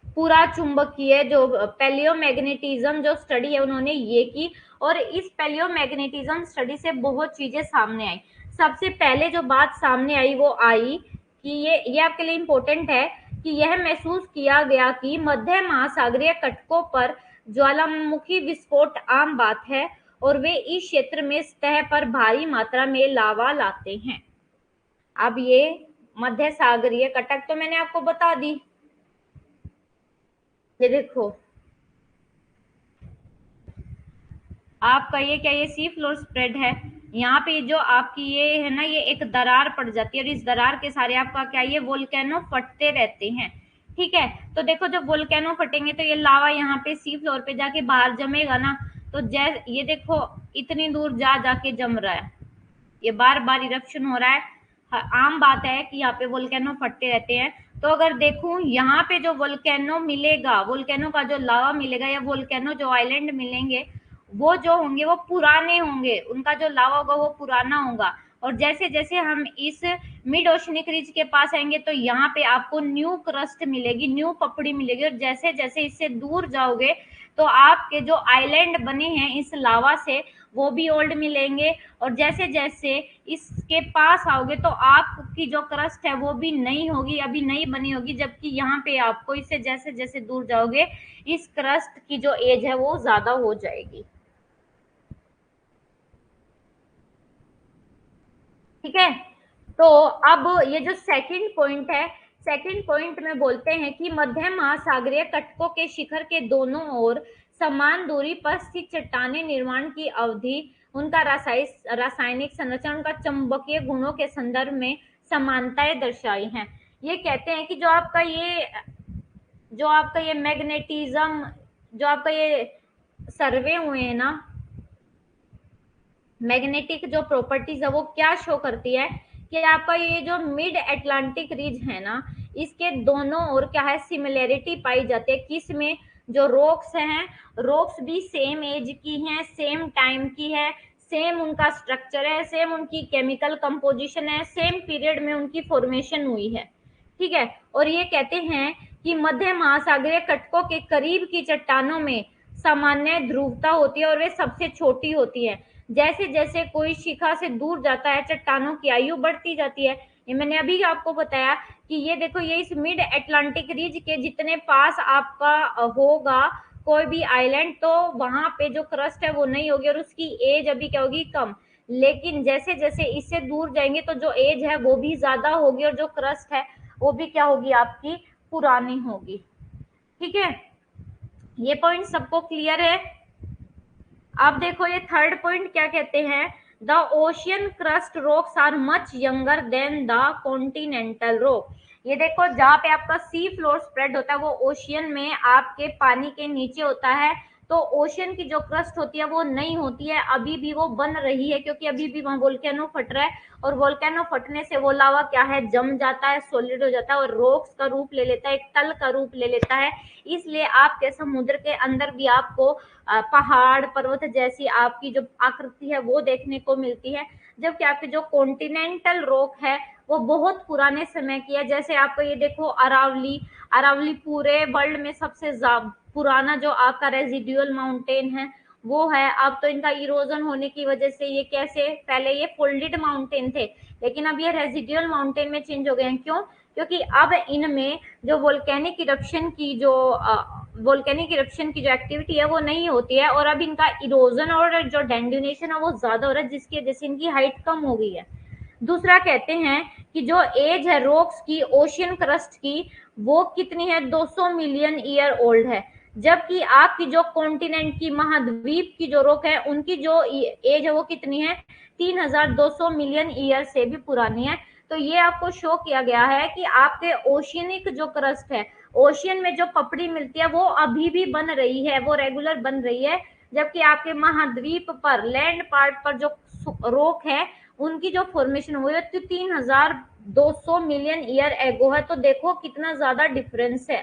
पूरा चुंबकीय जो पैलियोमैग्नेटिज्म जो स्टडी है उन्होंने ये की। और इस पैलियोमैग्नेटिज्म स्टडी से बहुत चीजें सामने आई। सबसे पहले जो बात सामने आई वो आई कि ये आपके लिए इम्पोर्टेंट है कि यह महसूस किया गया कि मध्य महासागरीय तटों पर ज्वालामुखी विस्फोट आम बात है, और वे इस क्षेत्र में सतह पर भारी मात्रा में लावा लाते हैं। अब ये मध्य सागरीय कटक तो मैंने आपको बता दी, ये देखो आपका ये क्या, ये सी फ्लोर स्प्रेड है। यहाँ पे जो आपकी ये है ना, ये एक दरार पड़ जाती है और इस दरार के सारे आपका क्या, ये वोल्केनो फटते रहते हैं। ठीक है, तो देखो जब वोल्केनो फटेंगे तो ये लावा यहाँ पे सी फ्लोर पे जाके बाहर जमेगा ना, तो जैसे ये देखो इतनी दूर जा जाके जम रहा है, ये बार बार इरप्शन हो रहा है। आम बात है कि यहाँ पे वोल्केनो फटते रहते हैं। तो अगर देखूं यहाँ पे जो वोल्केनो मिलेगा, वोल्केनो का जो लावा मिलेगा या वोल्केनो जो आइलैंड मिलेंगे, वो जो होंगे वो पुराने होंगे, उनका जो लावा होगा वो पुराना होगा। और जैसे जैसे हम इस मिड ओशनिक रिज के पास आएंगे तो यहाँ पे आपको न्यू क्रस्ट मिलेगी, न्यू पपड़ी मिलेगी। और जैसे जैसे इससे दूर जाओगे तो आपके जो आइलैंड बने हैं इस लावा से वो भी ओल्ड मिलेंगे। और जैसे जैसे इसके पास आओगे तो आपकी जो क्रस्ट है वो भी नई होगी, अभी नई बनी होगी। जबकि यहाँ पे आपको इससे जैसे जैसे दूर जाओगे इस क्रस्ट की जो एज है वो ज्यादा हो जाएगी। ठीक है, तो अब ये जो सेकंड पॉइंट है, सेकंड पॉइंट में बोलते हैं कि मध्य महासागरीय तटों के शिखर के दोनों ओर समान दूरी पर स्थित चट्टाने निर्माण की अवधि, उनका रासायनिक संरचना, उनका चुंबकीय गुणों के संदर्भ में समानताएं दर्शाई हैं। ये कहते हैं कि जो आपका ये मैग्नेटिज्म, जो आपका ये सर्वे हुए हैं ना, मैग्नेटिक जो प्रॉपर्टीज है वो क्या शो करती है कि आपका ये जो मिड अटलांटिक रीज है ना, इसके दोनों ओर क्या है, सिमिलैरिटी पाई जाती है। किस में, जो रॉक्स हैं, रॉक्स भी सेम एज की हैं, सेम टाइम की है, सेम उनका स्ट्रक्चर है, सेम उनकी केमिकल कंपोजिशन है, सेम पीरियड में उनकी फॉर्मेशन हुई है। ठीक है, और ये कहते हैं कि मध्य महासागरीय तटों के करीब की चट्टानों में सामान्य ध्रुवता होती है और वे सबसे छोटी होती है। जैसे जैसे कोई शिखा से दूर जाता है चट्टानों की आयु बढ़ती जाती है। ये मैंने अभी आपको बताया कि ये देखो, ये इस मिड अटलांटिक रीज के जितने पास आपका होगा कोई भी आइलैंड, तो वहां पे जो क्रस्ट है वो नहीं होगी और उसकी एज अभी क्या होगी, कम। लेकिन जैसे जैसे इससे दूर जाएंगे तो जो एज है वो भी ज्यादा होगी और जो क्रस्ट है वो भी क्या होगी, आपकी पुरानी होगी। ठीक है, ये पॉइंट सबको क्लियर है। अब देखो ये थर्ड पॉइंट क्या कहते हैं, the ocean crust rocks are much younger than the continental rock. ये देखो जहाँ पे आपका सी फ्लोर स्प्रेड होता है वो ओशियन में आपके पानी के नीचे होता है, तो ओशियन की जो क्रस्ट होती है वो नहीं होती है, अभी भी वो बन रही है, क्योंकि अभी भी वहां वोल्केनो फट रहा है और वोल्केनो फटने से वो लावा क्या है, जम जाता है, सॉलिड हो जाता है और रॉक्स का रूप ले लेता है, एक तल का रूप ले लेता है। इसलिए आपके समुद्र के अंदर भी आपको पहाड़ पर्वत जैसी आपकी जो आकृति है वो देखने को मिलती है। जबकि आपके जो कॉन्टिनेंटल रॉक है वो बहुत पुराने समय की है। जैसे आपको ये देखो अरावली, अरावली पूरे वर्ल्ड में सबसे पुराना जो आपका रेजिडुअल माउंटेन है वो है। अब तो इनका इरोजन होने की वजह से ये कैसे, पहले ये फोल्डेड माउंटेन थे लेकिन अब ये रेजिडुअल माउंटेन में चेंज हो गए हैं। क्यों? क्योंकि अब इनमें जो वोल्केनिक इरप्शन की जो एक्टिविटी है वो नहीं होती है और अब इनका इरोजन और जो डेंड्यूनेशन है वो ज्यादा हो रहा है, जिसकी वजह से इनकी हाइट कम हो गई है। दूसरा कहते हैं कि जो एज है रॉक्स की, ओशियन क्रस्ट की, वो कितनी है, 200 मिलियन ईयर ओल्ड है। जबकि आपकी जो कॉन्टिनेंट की, महाद्वीप की जो रॉक है उनकी जो एज है वो कितनी है, 3200 मिलियन ईयर से भी पुरानी है। तो ये आपको शो किया गया है कि आपके ओशियनिक जो क्रस्ट है, ओशियन में जो पपड़ी मिलती है वो अभी भी बन रही है, वो रेगुलर बन रही है। जबकि आपके महाद्वीप पर, लैंड पार्ट पर जो रॉक है उनकी जो फॉर्मेशन हुई है तो 3200 मिलियन ईयर एगो है। तो देखो कितना ज्यादा डिफरेंस है।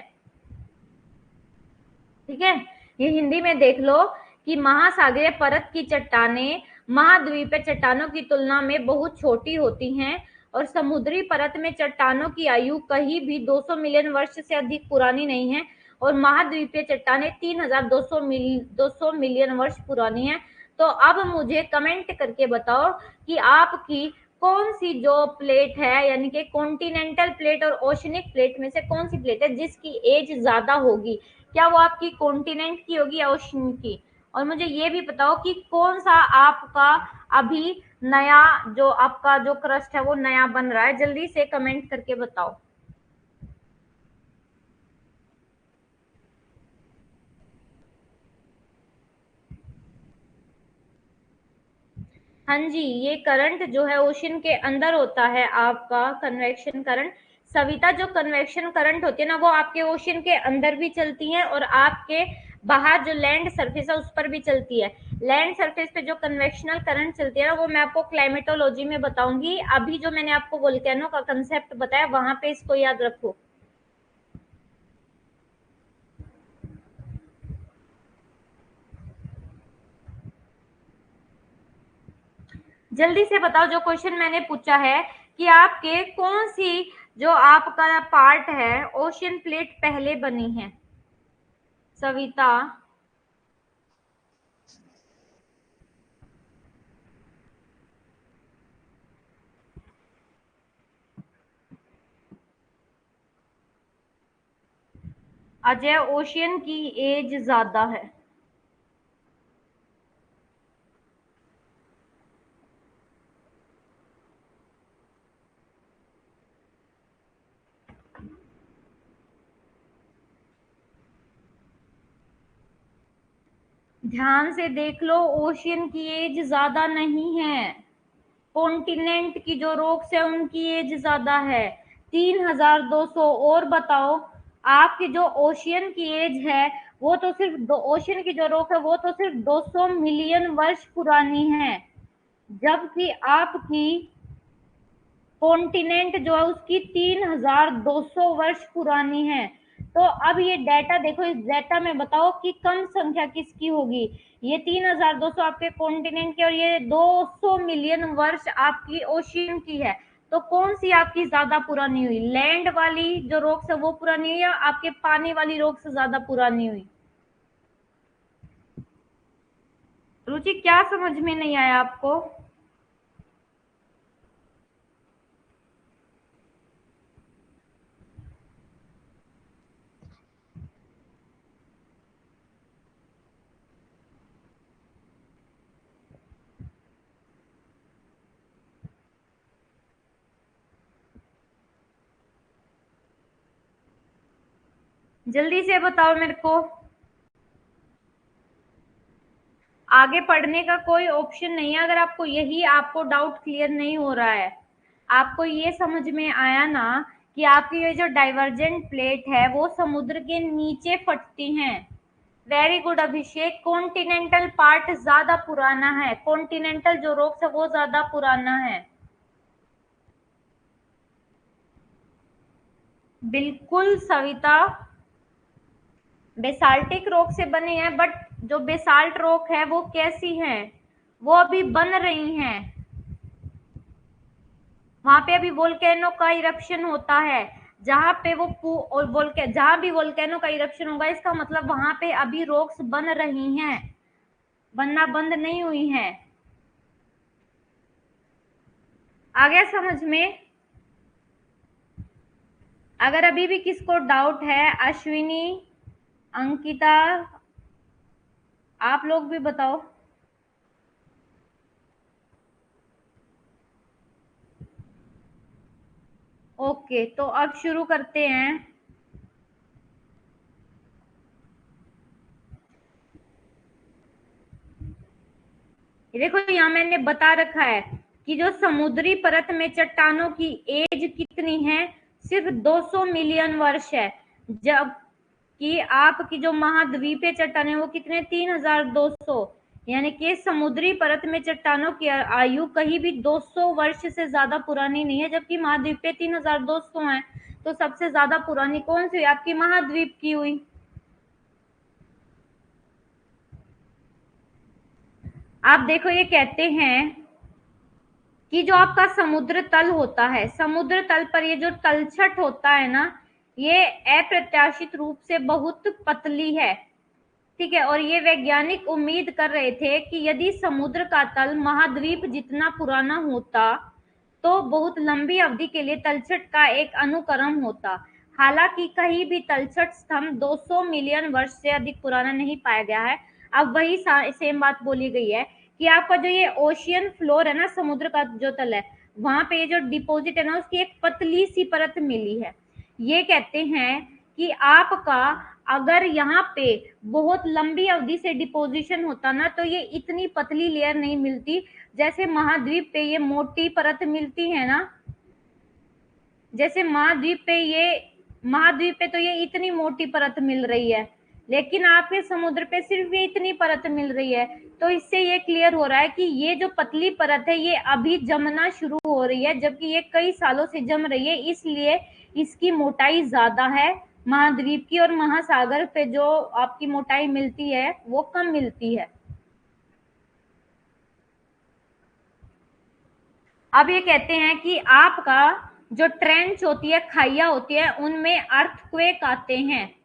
ठीक है, ये हिंदी में देख लो कि महासागरीय परत की चट्टानें महाद्वीपीय चट्टानों की तुलना में बहुत छोटी होती हैं और समुद्री परत में चट्टानों की आयु कहीं भी 200 मिलियन वर्ष से अधिक पुरानी नहीं है और महाद्वीपीय चट्टानें 200 मिलियन वर्ष पुरानी है। तो अब मुझे कमेंट करके बताओ कि आपकी कौन सी जो प्लेट है, यानी कि कॉन्टिनेंटल प्लेट और ओशनिक प्लेट में से कौन सी प्लेट है जिसकी एज ज्यादा होगी, क्या वो आपकी कॉन्टिनेंट की होगी या ओशन की? और मुझे ये भी बताओ कि कौन सा आपका अभी नया जो आपका जो क्रस्ट है वो नया बन रहा है, जल्दी से कमेंट करके बताओ। हाँ जी, ये करंट जो है ओशन के अंदर होता है आपका कन्वेक्शन करंट। सविता, जो कन्वेक्शन करंट होती है ना, वो आपके ओशन के अंदर भी चलती है और आपके बाहर जो लैंड सरफेस है उस पर भी चलती है। लैंड सरफेस पे जो कन्वेक्शनल करंट चलती है ना, वो मैं आपको क्लाइमेटोलॉजी में बताऊंगी। अभी जो मैंने आपको वोल्केनो का कंसेप्ट बताया वहां पे इसको याद रखो। जल्दी से बताओ, जो क्वेश्चन मैंने पूछा है कि आपके कौन सी जो आपका पार्ट है ओशियन प्लेट पहले बनी है। सविता, अजय, ओशियन की एज ज्यादा है। ध्यान से देख लो, ओशियन की एज ज्यादा नहीं है। कॉन्टिनेंट की जो रॉक्स है उनकी एज ज्यादा है, 3200। और बताओ, आपकी जो ओशियन की एज है वो तो सिर्फ ओशियन की जो रॉक है वो तो सिर्फ 200 मिलियन वर्ष पुरानी है, जबकि आपकी कॉन्टिनेंट जो है उसकी 3200 वर्ष पुरानी है। तो अब ये डाटा देखो, इस डाटा में बताओ कि कम संख्या किसकी होगी। ये 3200 आपके कॉन्टिनेंट की और ये 200 मिलियन वर्ष आपकी ओशियन की है। तो कौन सी आपकी ज्यादा पुरानी हुई? लैंड वाली जो रॉक्स है वो पुरानी हुई या आपके पानी वाली रॉक्स ज्यादा पुरानी हुई? रुचि, क्या समझ में नहीं आया आपको? जल्दी से बताओ मेरे को। आगे पढ़ने का कोई ऑप्शन नहीं है। अगर आपको यही आपको डाउट क्लियर नहीं हो रहा है, आपको ये समझ में आया ना कि आपकी ये जो डाइवर्जेंट प्लेट है वो समुद्र के नीचे फटती हैं। वेरी गुड अभिषेक, कॉन्टिनेंटल पार्ट ज्यादा पुराना है, कॉन्टिनेंटल जो रॉक्स है वो ज्यादा पुराना है। बिल्कुल सविता, बेसाल्टिक रॉक से बने हैं, बट जो बेसाल्ट रॉक है वो कैसी है, वो अभी बन रही हैं। वहां पे अभी वोल्केनो का इरप्शन होता है। जहां पे जहां भी वोल्केनो का इरप्शन होगा इसका मतलब वहां पे अभी रॉक्स बन रही हैं, बनना बंद नहीं हुई हैं। आ गया समझ में? अगर अभी भी किसको डाउट है, अश्विनी, अंकिता, आप लोग भी बताओ। ओके, तो अब शुरू करते हैं। देखो, यहाँ मैंने बता रखा है कि जो समुद्री परत में चट्टानों की एज कितनी है, सिर्फ 200 मिलियन वर्ष है, जब कि आपकी जो महाद्वीपीय चट्टानें वो कितने, 3200। यानी कि समुद्री परत में चट्टानों की आयु कहीं भी 200 वर्ष से ज्यादा पुरानी नहीं है, जबकि महाद्वीपीय 3200 है। तो सबसे ज्यादा पुरानी कौन सी हुई? आपकी महाद्वीप की हुई। आप देखो, ये कहते हैं कि जो आपका समुद्र तल होता है, समुद्र तल पर ये जो तलछट होता है ना, ये अप्रत्याशित रूप से बहुत पतली है। ठीक है, और ये वैज्ञानिक उम्मीद कर रहे थे कि यदि समुद्र का तल महाद्वीप जितना पुराना होता तो बहुत लंबी अवधि के लिए तलछट का एक अनुक्रम होता। हालांकि कहीं भी तलछट स्तंभ 200 मिलियन वर्ष से अधिक पुराना नहीं पाया गया है। अब वही सेम बात बोली गई है कि आपका जो ये ओशियन फ्लोर है ना, समुद्र का जो तल है, वहां पे जो डिपॉजिट है ना उसकी एक पतली सी परत मिली है। ये कहते हैं कि आपका अगर यहाँ पे बहुत लंबी अवधि से डिपोजिशन होता ना, तो ये इतनी पतली लेयर नहीं मिलती। जैसे महाद्वीप पे ये मोटी परत मिलती है ना, जैसे महाद्वीप पे तो ये इतनी मोटी परत मिल रही है, लेकिन आपके समुद्र पे सिर्फ ये इतनी परत मिल रही है। तो इससे ये क्लियर हो रहा है कि ये जो पतली परत है ये अभी जमना शुरू हो रही है, जबकि ये कई सालों से जम रही है, इसलिए इसकी मोटाई ज्यादा है महाद्वीप की, और महासागर पे जो आपकी मोटाई मिलती है वो कम मिलती है। अब ये कहते हैं कि आपका जो ट्रेंच होती है, खाइया होती है, उनमें अर्थक्वेक आते हैं।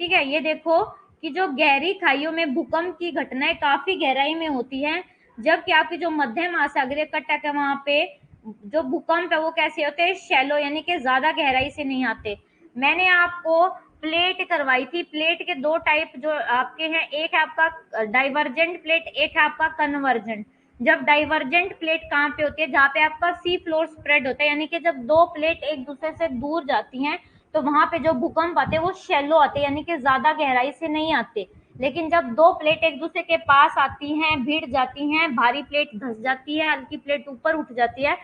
ठीक है, ये देखो कि जो गहरी खाइयों में भूकंप की घटनाएं काफी गहराई में होती हैं, जबकि आपकी जो मध्य महासागरीय कटक है वहां पे जो भूकंप है वो कैसे होते हैं, शैलो, यानी कि ज्यादा गहराई से नहीं आते। मैंने आपको प्लेट करवाई थी, प्लेट के दो टाइप जो आपके हैं, एक है आपका डाइवर्जेंट प्लेट, एक है आपका कन्वर्जेंट। जब डाइवर्जेंट प्लेट कहाँ पे होती है, जहाँ पे आपका सी फ्लोर स्प्रेड होता है, यानी कि जब दो प्लेट एक दूसरे से दूर जाती हैं तो वहां पे जो भूकंप आते हैं वो शैलो आते हैं, यानी कि ज्यादा गहराई से नहीं आते। लेकिन जब दो प्लेट एक दूसरे के पास आती हैं, भिड़ जाती हैं, भारी प्लेट धंस जाती है, हल्की प्लेट ऊपर उठ जाती है,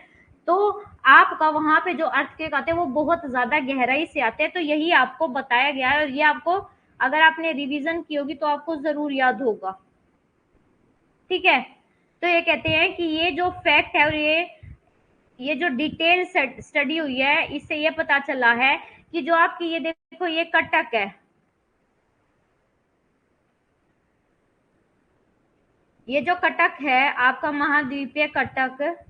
तो आपका वहां पे जो अर्थक्वेक आते हैं वो बहुत ज्यादा गहराई से आते हैं। तो यही आपको बताया गया है, और ये आपको अगर आपने रिवीजन की होगी तो आपको जरूर याद होगा। ठीक है, तो ये कहते हैं कि ये जो फैक्ट है और ये जो डिटेल स्टडी हुई है, इससे ये पता चला है कि जो आपकी ये देखो ये कटक है, ये जो कटक है आपका महाद्वीपीय कटक,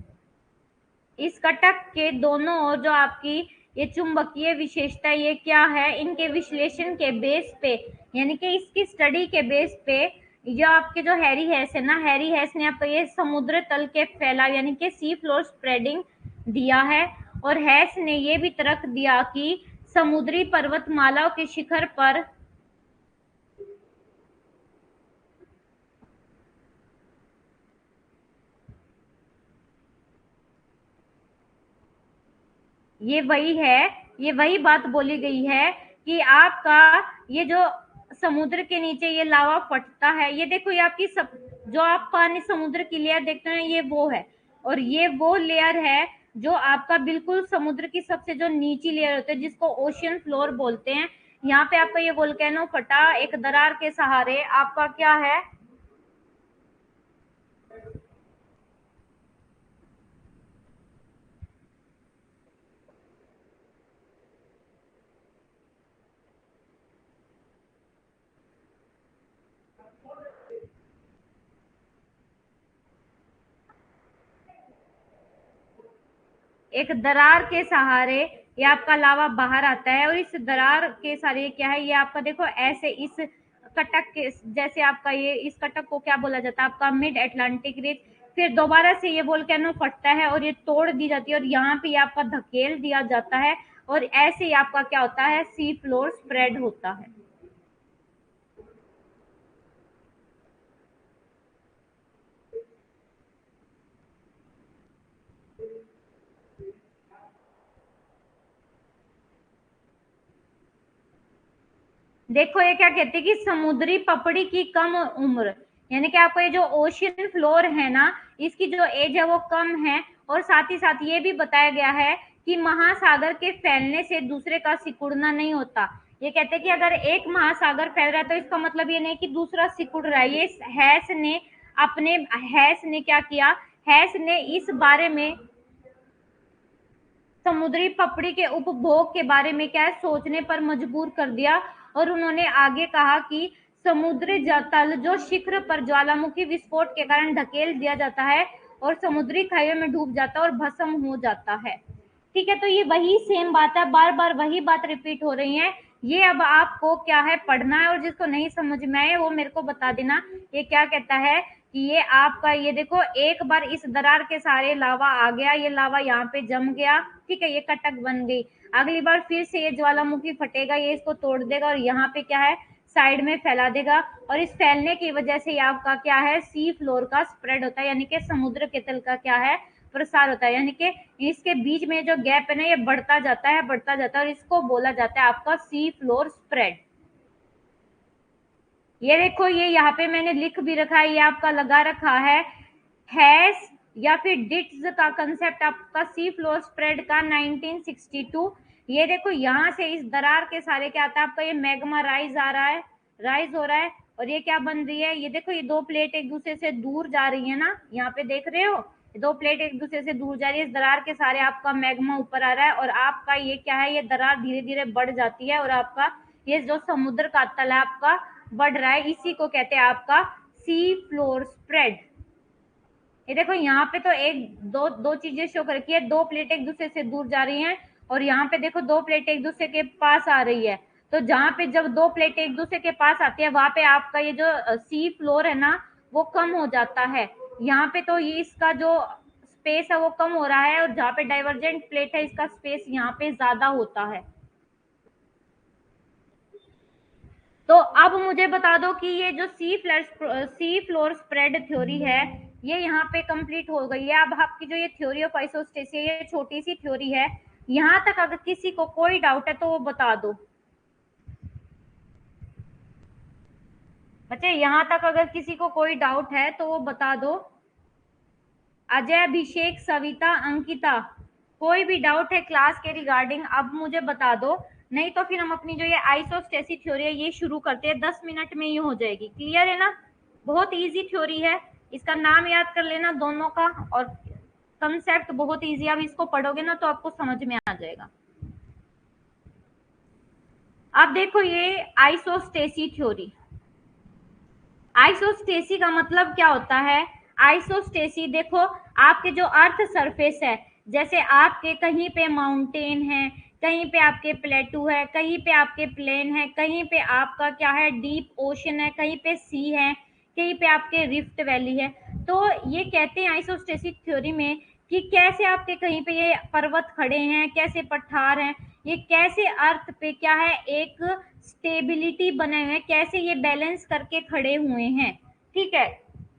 इस कटक के दोनों ओर जो आपकी ये चुंबकीय विशेषता, ये क्या है, इनके विश्लेषण के बेस पे, यानी कि इसकी स्टडी के बेस पे, जो आपके जो हैरी हैस है ना, हैरी हैस ने आपको ये समुद्र तल के फैलाव यानी कि सी फ्लोर स्प्रेडिंग दिया है। और हैस ने ये भी तर्क दिया कि समुद्री पर्वतमालाओं के शिखर पर ये वही बात बोली गई है कि आपका ये जो समुद्र के नीचे ये लावा फटता है, ये देखो ये आपकी जो आप पानी समुद्र की लेयर देखते हैं ये वो है, और ये वो लेयर है जो आपका बिल्कुल समुद्र की सबसे जो नीची लेयर होती है जिसको ओशियन फ्लोर बोलते हैं। यहाँ पे आपका ये वोल्केनो फटा एक दरार के सहारे, आपका क्या है, एक दरार के सहारे ये आपका लावा बाहर आता है, और इस दरार के सहारे क्या है, ये आपका देखो ऐसे इस कटक के जैसे आपका ये इस कटक को क्या बोला जाता है, आपका मिड अटलांटिक रिज। फिर दोबारा से ये वोल्केनो फटता है और ये तोड़ दी जाती है, और यहाँ पे ये आपका धकेल दिया जाता है, और ऐसे ही आपका क्या होता है, सी फ्लोर स्प्रेड होता है। देखो ये क्या कहते हैं कि समुद्री पपड़ी की कम उम्र, यानी कि आपको ये जो ओशियन फ्लोर है ना, इसकी जो एज है वो कम है। और साथ ही साथ ये भी बताया गया है कि महासागर के फैलने से दूसरे का सिकुड़ना नहीं होता। ये कहते हैं कि अगर एक महासागर फैल रहा है तो इसका मतलब ये नहीं कि दूसरा सिकुड़ रहा है। ये हैस ने क्या किया, हैस ने इस बारे में समुद्री पपड़ी के उपभोग के बारे में क्या है सोचने पर मजबूर कर दिया। और उन्होंने आगे कहा कि समुद्र तल जो शिखर पर ज्वालामुखी विस्फोट के कारण धकेल दिया जाता है और समुद्री खाइयों में डूब जाता है और भस्म हो जाता है। ठीक है, तो ये वही सेम बात है, बार बार वही बात रिपीट हो रही है। ये अब आपको क्या है पढ़ना है, और जिसको नहीं समझ में आए वो मेरे को बता देना। ये क्या कहता है कि ये आपका ये देखो एक बार इस दरार के सारे लावा आ गया, ये लावा यहाँ पे जम गया, ठीक है, ये कटक बन गई। अगली बार फिर से ये ज्वालामुखी फटेगा, ये इसको तोड़ देगा और यहाँ पे क्या है साइड में फैला देगा, और इस फैलने की वजह से आपका क्या है सी फ्लोर का स्प्रेड होता है, यानी कि समुद्र के तल का क्या है प्रसार होता है। यानी कि इसके बीच में जो गैप है ना ये बढ़ता जाता है, बढ़ता जाता है, और इसको बोला जाता है आपका सी फ्लोर स्प्रेड। ये देखो, ये यहाँ पे मैंने लिख भी रखा है, ये आपका लगा रखा है हैश या फिर डिट्स का कंसेप्ट आपका सी फ्लोर स्प्रेड का 1962। ये देखो यहाँ से इस दरार के सारे क्या आता है आपका, ये मैग्मा राइज आ रहा है, राइज हो रहा है, और ये क्या बन रही है, ये देखो ये दो प्लेट एक दूसरे से दूर जा रही है ना, यहाँ पे देख रहे हो ये दो प्लेट एक दूसरे से दूर जा रही है, इस दरार के सारे आपका मैग्मा ऊपर आ रहा है, और आपका ये क्या है, ये दरार धीरे धीरे बढ़ जाती है, और आपका ये जो समुद्र का तल है आपका बढ़ रहा है, इसी को कहते हैं आपका सी फ्लोर स्प्रेड। ये देखो यहाँ पे तो एक दो दो चीजें शो कर रखी है, दो प्लेट एक दूसरे से दूर जा रही हैं, और यहाँ पे देखो दो प्लेट एक दूसरे के पास आ रही है। तो जहाँ पे जब दो प्लेट एक दूसरे के पास आती है, वहां पे आपका ये जो सी फ्लोर है ना वो कम हो जाता है। यहाँ पे तो ये इसका जो स्पेस है वो कम हो रहा है, और जहाँ पे डाइवर्जेंट प्लेट है इसका स्पेस यहाँ पे ज्यादा होता है। तो अब मुझे बता दो कि ये जो सी फ्लोर स्प्रेड थ्योरी है ये यहाँ पे कंप्लीट हो गई है। अब आपकी जो ये थ्योरी ऑफ आइसोस्टेसिस है ये छोटी सी थ्योरी है, यहाँ तक अगर किसी को कोई डाउट है तो वो बता दो। बच्चे यहाँ तक अगर किसी को कोई डाउट है तो वो बता दो। अजय, अभिषेक, सविता, अंकिता, कोई भी डाउट है क्लास के रिगार्डिंग अब मुझे बता दो, नहीं तो फिर हम अपनी जो ये आइसोस्टेसिस थ्योरी है ये शुरू करते हैं, 10 मिनट में ही हो जाएगी। क्लियर है ना? बहुत इजी थ्योरी है, इसका नाम याद कर लेना दोनों का, और कंसेप्ट बहुत इजी, अब इसको पढ़ोगे ना तो आपको समझ में आ जाएगा। अब देखो ये आइसोस्टेसिस थ्योरी, आइसोस्टेसी का मतलब क्या होता है? आइसोस्टेसी देखो, आपके जो अर्थ सरफेस है, जैसे आपके कहीं पे माउंटेन है, कहीं पे आपके प्लेटू है, कहीं पे आपके प्लेन है, कहीं पे आपका क्या है डीप ओशन है, कहीं पे सी है, कहीं पे आपके रिफ्ट वैली है। तो ये कहते हैं आइसोस्टेसिस थ्योरी में कि कैसे आपके कहीं पे ये पर्वत खड़े हैं, कैसे पठार हैं, ये कैसे अर्थ पे क्या है एक स्टेबिलिटी बने हुए हैं, कैसे ये बैलेंस करके खड़े हुए हैं। ठीक है,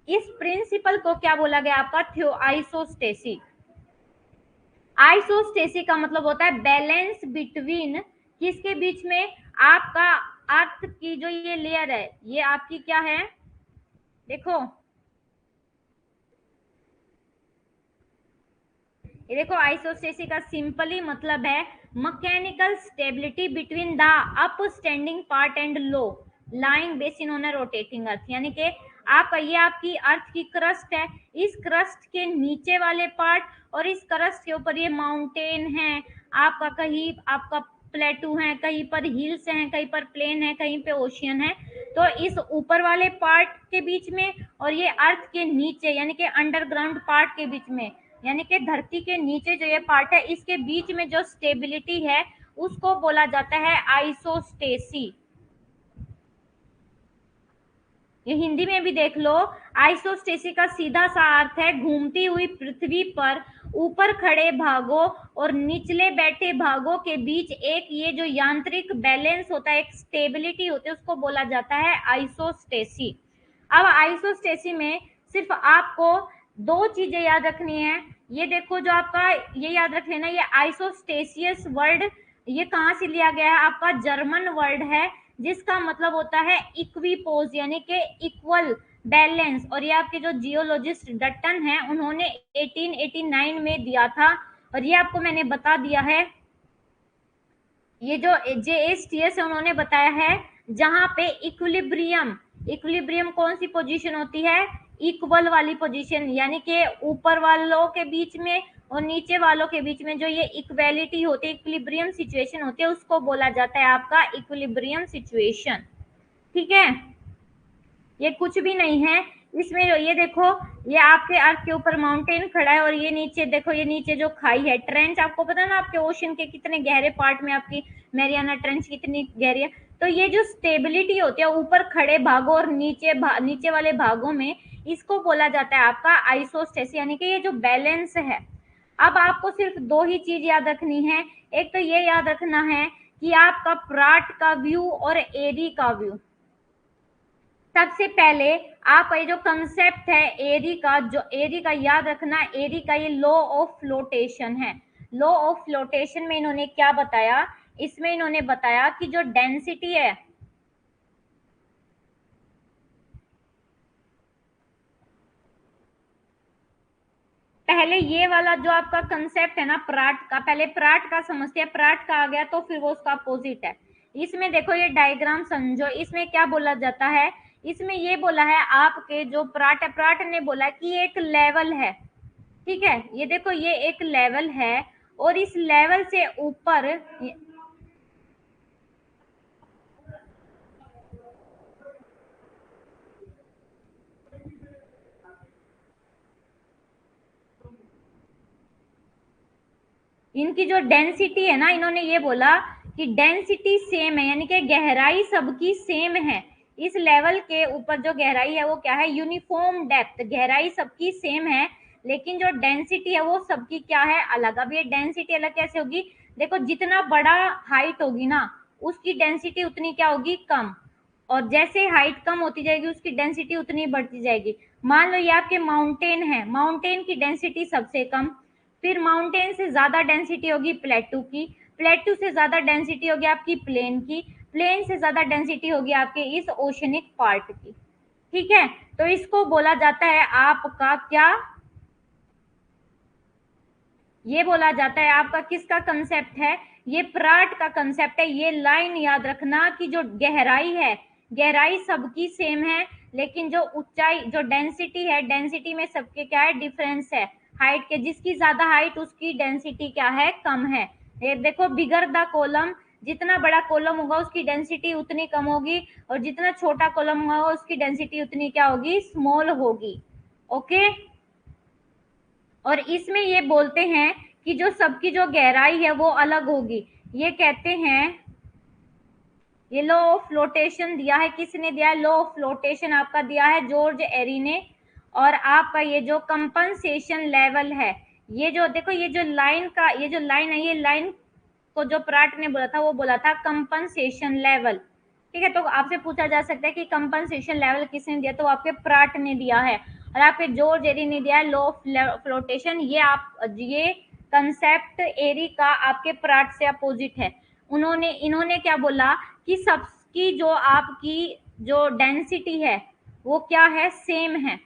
इस प्रिंसिपल को क्या बोला गया आपका? आइसोस्टेसी। आइसोस्टेसी का मतलब होता है बैलेंस बिटवीन, किसके बीच में? आपका अर्थ की जो ये लेयर है ये आपकी क्या है, देखो ये देखो, आइसोस्टेसी का सिंपली मतलब है mechanical stability between the up standing part and low lying basin on a rotating earth. यानी कि आप ये आपकी अर्थ की क्रस्ट है, इस क्रस्ट के नीचे वाले पार्ट और इस क्रस्ट के ऊपर ये माउंटेन है, आपका कहीं आपका प्लेटू है, कहीं पर हिल्स हैं, कहीं पर प्लेन है, कहीं पे ओशियन है। तो इस ऊपर वाले पार्ट के बीच में और ये अर्थ के नीचे यानी कि अंडरग्राउंड पार्ट के बीच में, यानी कि धरती के नीचे जो ये पार्ट है इसके बीच में जो स्टेबिलिटी है उसको बोला जाता है आइसोस्टेसी। ये हिंदी में भी देख लो, आइसोस्टेसी का सीधा सा अर्थ है घूमती हुई पृथ्वी पर ऊपर खड़े भागों और निचले बैठे भागों के बीच एक ये जो यांत्रिक बैलेंस होता है, एक स्टेबिलिटी होती है, उसको बोला जाता है आइसोस्टेसी। अब आइसोस्टेसी में सिर्फ आपको दो चीजें याद रखनी है। ये देखो जो आपका ये याद रख लेना, ये आइसोस्टेसियस वर्ड ये कहाँ से लिया गया है? आपका जर्मन वर्ड है जिसका मतलब होता है इक्विपोज यानी कि इक्वल बैलेंस, और ये आपके जो जियोलॉजिस्ट डटन है उन्होंने 1889 में दिया था, और ये आपको मैंने बता दिया है। ये जो JSTS है उन्होंने बताया है जहां पे इक्विलिब्रियम, इक्विलिब्रियम कौन सी पोजीशन होती है? इक्वल वाली पोजीशन, यानी कि ऊपर वालों के बीच में और नीचे वालों के बीच में जो ये इक्वेलिटी होती है, इक्विलिब्रियम सिचुएशन होती है, उसको बोला जाता है आपका इक्विलिब्रियम सिचुएशन। ठीक है, ये कुछ भी नहीं है इसमें। ये देखो, ये आपके अर्थ के ऊपर माउंटेन खड़ा है और ये नीचे देखो, ये नीचे जो खाई है ट्रेंच, आपको पता है ना आपके ओशन के कितने गहरे पार्ट में आपकी मैरियाना ट्रेंच कितनी गहरी है। तो ये जो स्टेबिलिटी होती है ऊपर खड़े भागों और नीचे वाले भागों में, इसको बोला जाता है आपका आइसोस्टेसिस, यानी कि ये जो बैलेंस है। अब आपको सिर्फ दो ही चीज याद रखनी है, एक तो ये याद रखना है कि आपका प्राट का व्यू और एरी का व्यू। सबसे पहले आप ये जो कंसेप्ट है एरी का, जो एरी का याद रखना, एरी का ये लॉ ऑफ फ्लोटेशन है। लॉ ऑफ फ्लोटेशन में इन्होंने क्या बताया? इसमें इन्होंने बताया कि जो डेंसिटी है, पहले ये वाला जो आपका कंसेप्ट है ना प्राट का, पहले प्राट का समझते हैं, प्राट का आ गया तो फिर वो उसका अपोजिट है। इसमें देखो ये डायग्राम समझो, इसमें क्या बोला जाता है, इसमें ये बोला है आपके जो प्राट है, प्राट ने बोला कि एक लेवल है, ठीक है, ये देखो ये एक लेवल है और इस लेवल से ऊपर इनकी जो डेंसिटी है ना, इन्होंने ये बोला कि डेंसिटी सेम है, यानी कि गहराई सबकी सेम है। इस लेवल के ऊपर जो गहराई है वो क्या है, यूनिफॉर्म डेप्थ, गहराई सबकी सेम है, लेकिन जो डेंसिटी है वो सबकी क्या है, अलग। अब ये डेंसिटी अलग कैसे होगी, देखो जितना बड़ा हाइट होगी ना उसकी डेंसिटी उतनी क्या होगी, कम, और जैसे हाइट कम होती जाएगी उसकी डेंसिटी उतनी बढ़ती जाएगी। मान लो ये आपके माउंटेन है, माउंटेन की डेंसिटी सबसे कम, फिर माउंटेन से ज्यादा डेंसिटी होगी प्लेटू की, प्लेटू से ज्यादा डेंसिटी होगी आपकी प्लेन की, प्लेन से ज्यादा डेंसिटी होगी आपके इस ओशनिक पार्ट की, ठीक है। तो इसको बोला जाता है आपका क्या, ये बोला जाता है आपका किसका कंसेप्ट है, ये प्राट का कंसेप्ट है। ये लाइन याद रखना कि जो गहराई है, गहराई सबकी सेम है, लेकिन जो ऊंचाई, जो डेंसिटी है, डेंसिटी में सबके क्या है, डिफरेंस है हाइट के, जिसकी ज्यादा हाइट उसकी डेंसिटी क्या है, कम है। ये देखो बिगर द कॉलम, जितना बड़ा कॉलम होगा उसकी डेंसिटी उतनी कम होगी, और जितना छोटा कॉलम होगा उसकी डेंसिटी उतनी क्या होगी, स्मॉल होगी, ओके। और इसमें ये बोलते हैं कि जो सबकी जो गहराई है वो अलग होगी, ये कहते हैं, ये लॉ ऑफ फ्लोटेशन दिया है, किसने दिया है, लॉ ऑफ फ्लोटेशन आपका दिया है जॉर्ज एरी ने। और आपका ये जो कंपनसेशन लेवल है, ये जो देखो ये जो लाइन का, ये जो लाइन है, ये लाइन को जो प्राट ने बोला था वो बोला था कंपनसेशन लेवल, ठीक है। तो आपसे पूछा जा सकता है कि कंपनसेशन लेवल किसने दिया, तो आपके प्राट ने दिया है, और आपके जॉर्ज एरी ने दिया है लॉ ऑफ फ्लोटेशन। ये आप, ये कंसेप्ट एरी का आपके प्राट से अपोजिट है। उन्होंने, इन्होंने क्या बोला कि सबकी जो आपकी जो डेंसिटी है वो क्या है, सेम है,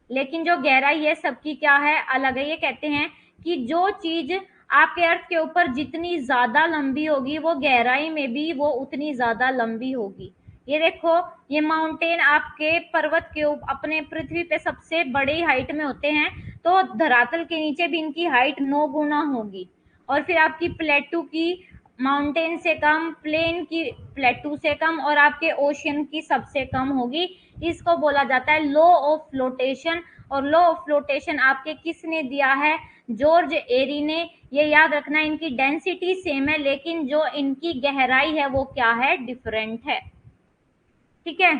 लेकिन जो गहराई है सबकी क्या है, अलग है। ये कहते हैं कि जो चीज आपके अर्थ के ऊपर जितनी ज्यादा लंबी होगी वो गहराई में भी वो उतनी ज्यादा लंबी होगी। ये देखो ये माउंटेन आपके पर्वत के अपने पृथ्वी पे सबसे बड़ी हाइट में होते हैं, तो धरातल के नीचे भी इनकी हाइट 9 गुना होगी। और फिर आपकी प्लेटू की माउंटेन से कम, प्लेन की प्लेटू से कम, और आपके ओशियन की सबसे कम होगी। इसको बोला जाता है लॉ ऑफ फ्लोटेशन। और लॉ ऑफ फ्लोटेशन आपके किसने दिया है, जॉर्ज एरी ने। ये याद रखना इनकी डेंसिटी सेम है, लेकिन जो इनकी गहराई है वो क्या है, डिफरेंट है, ठीक है।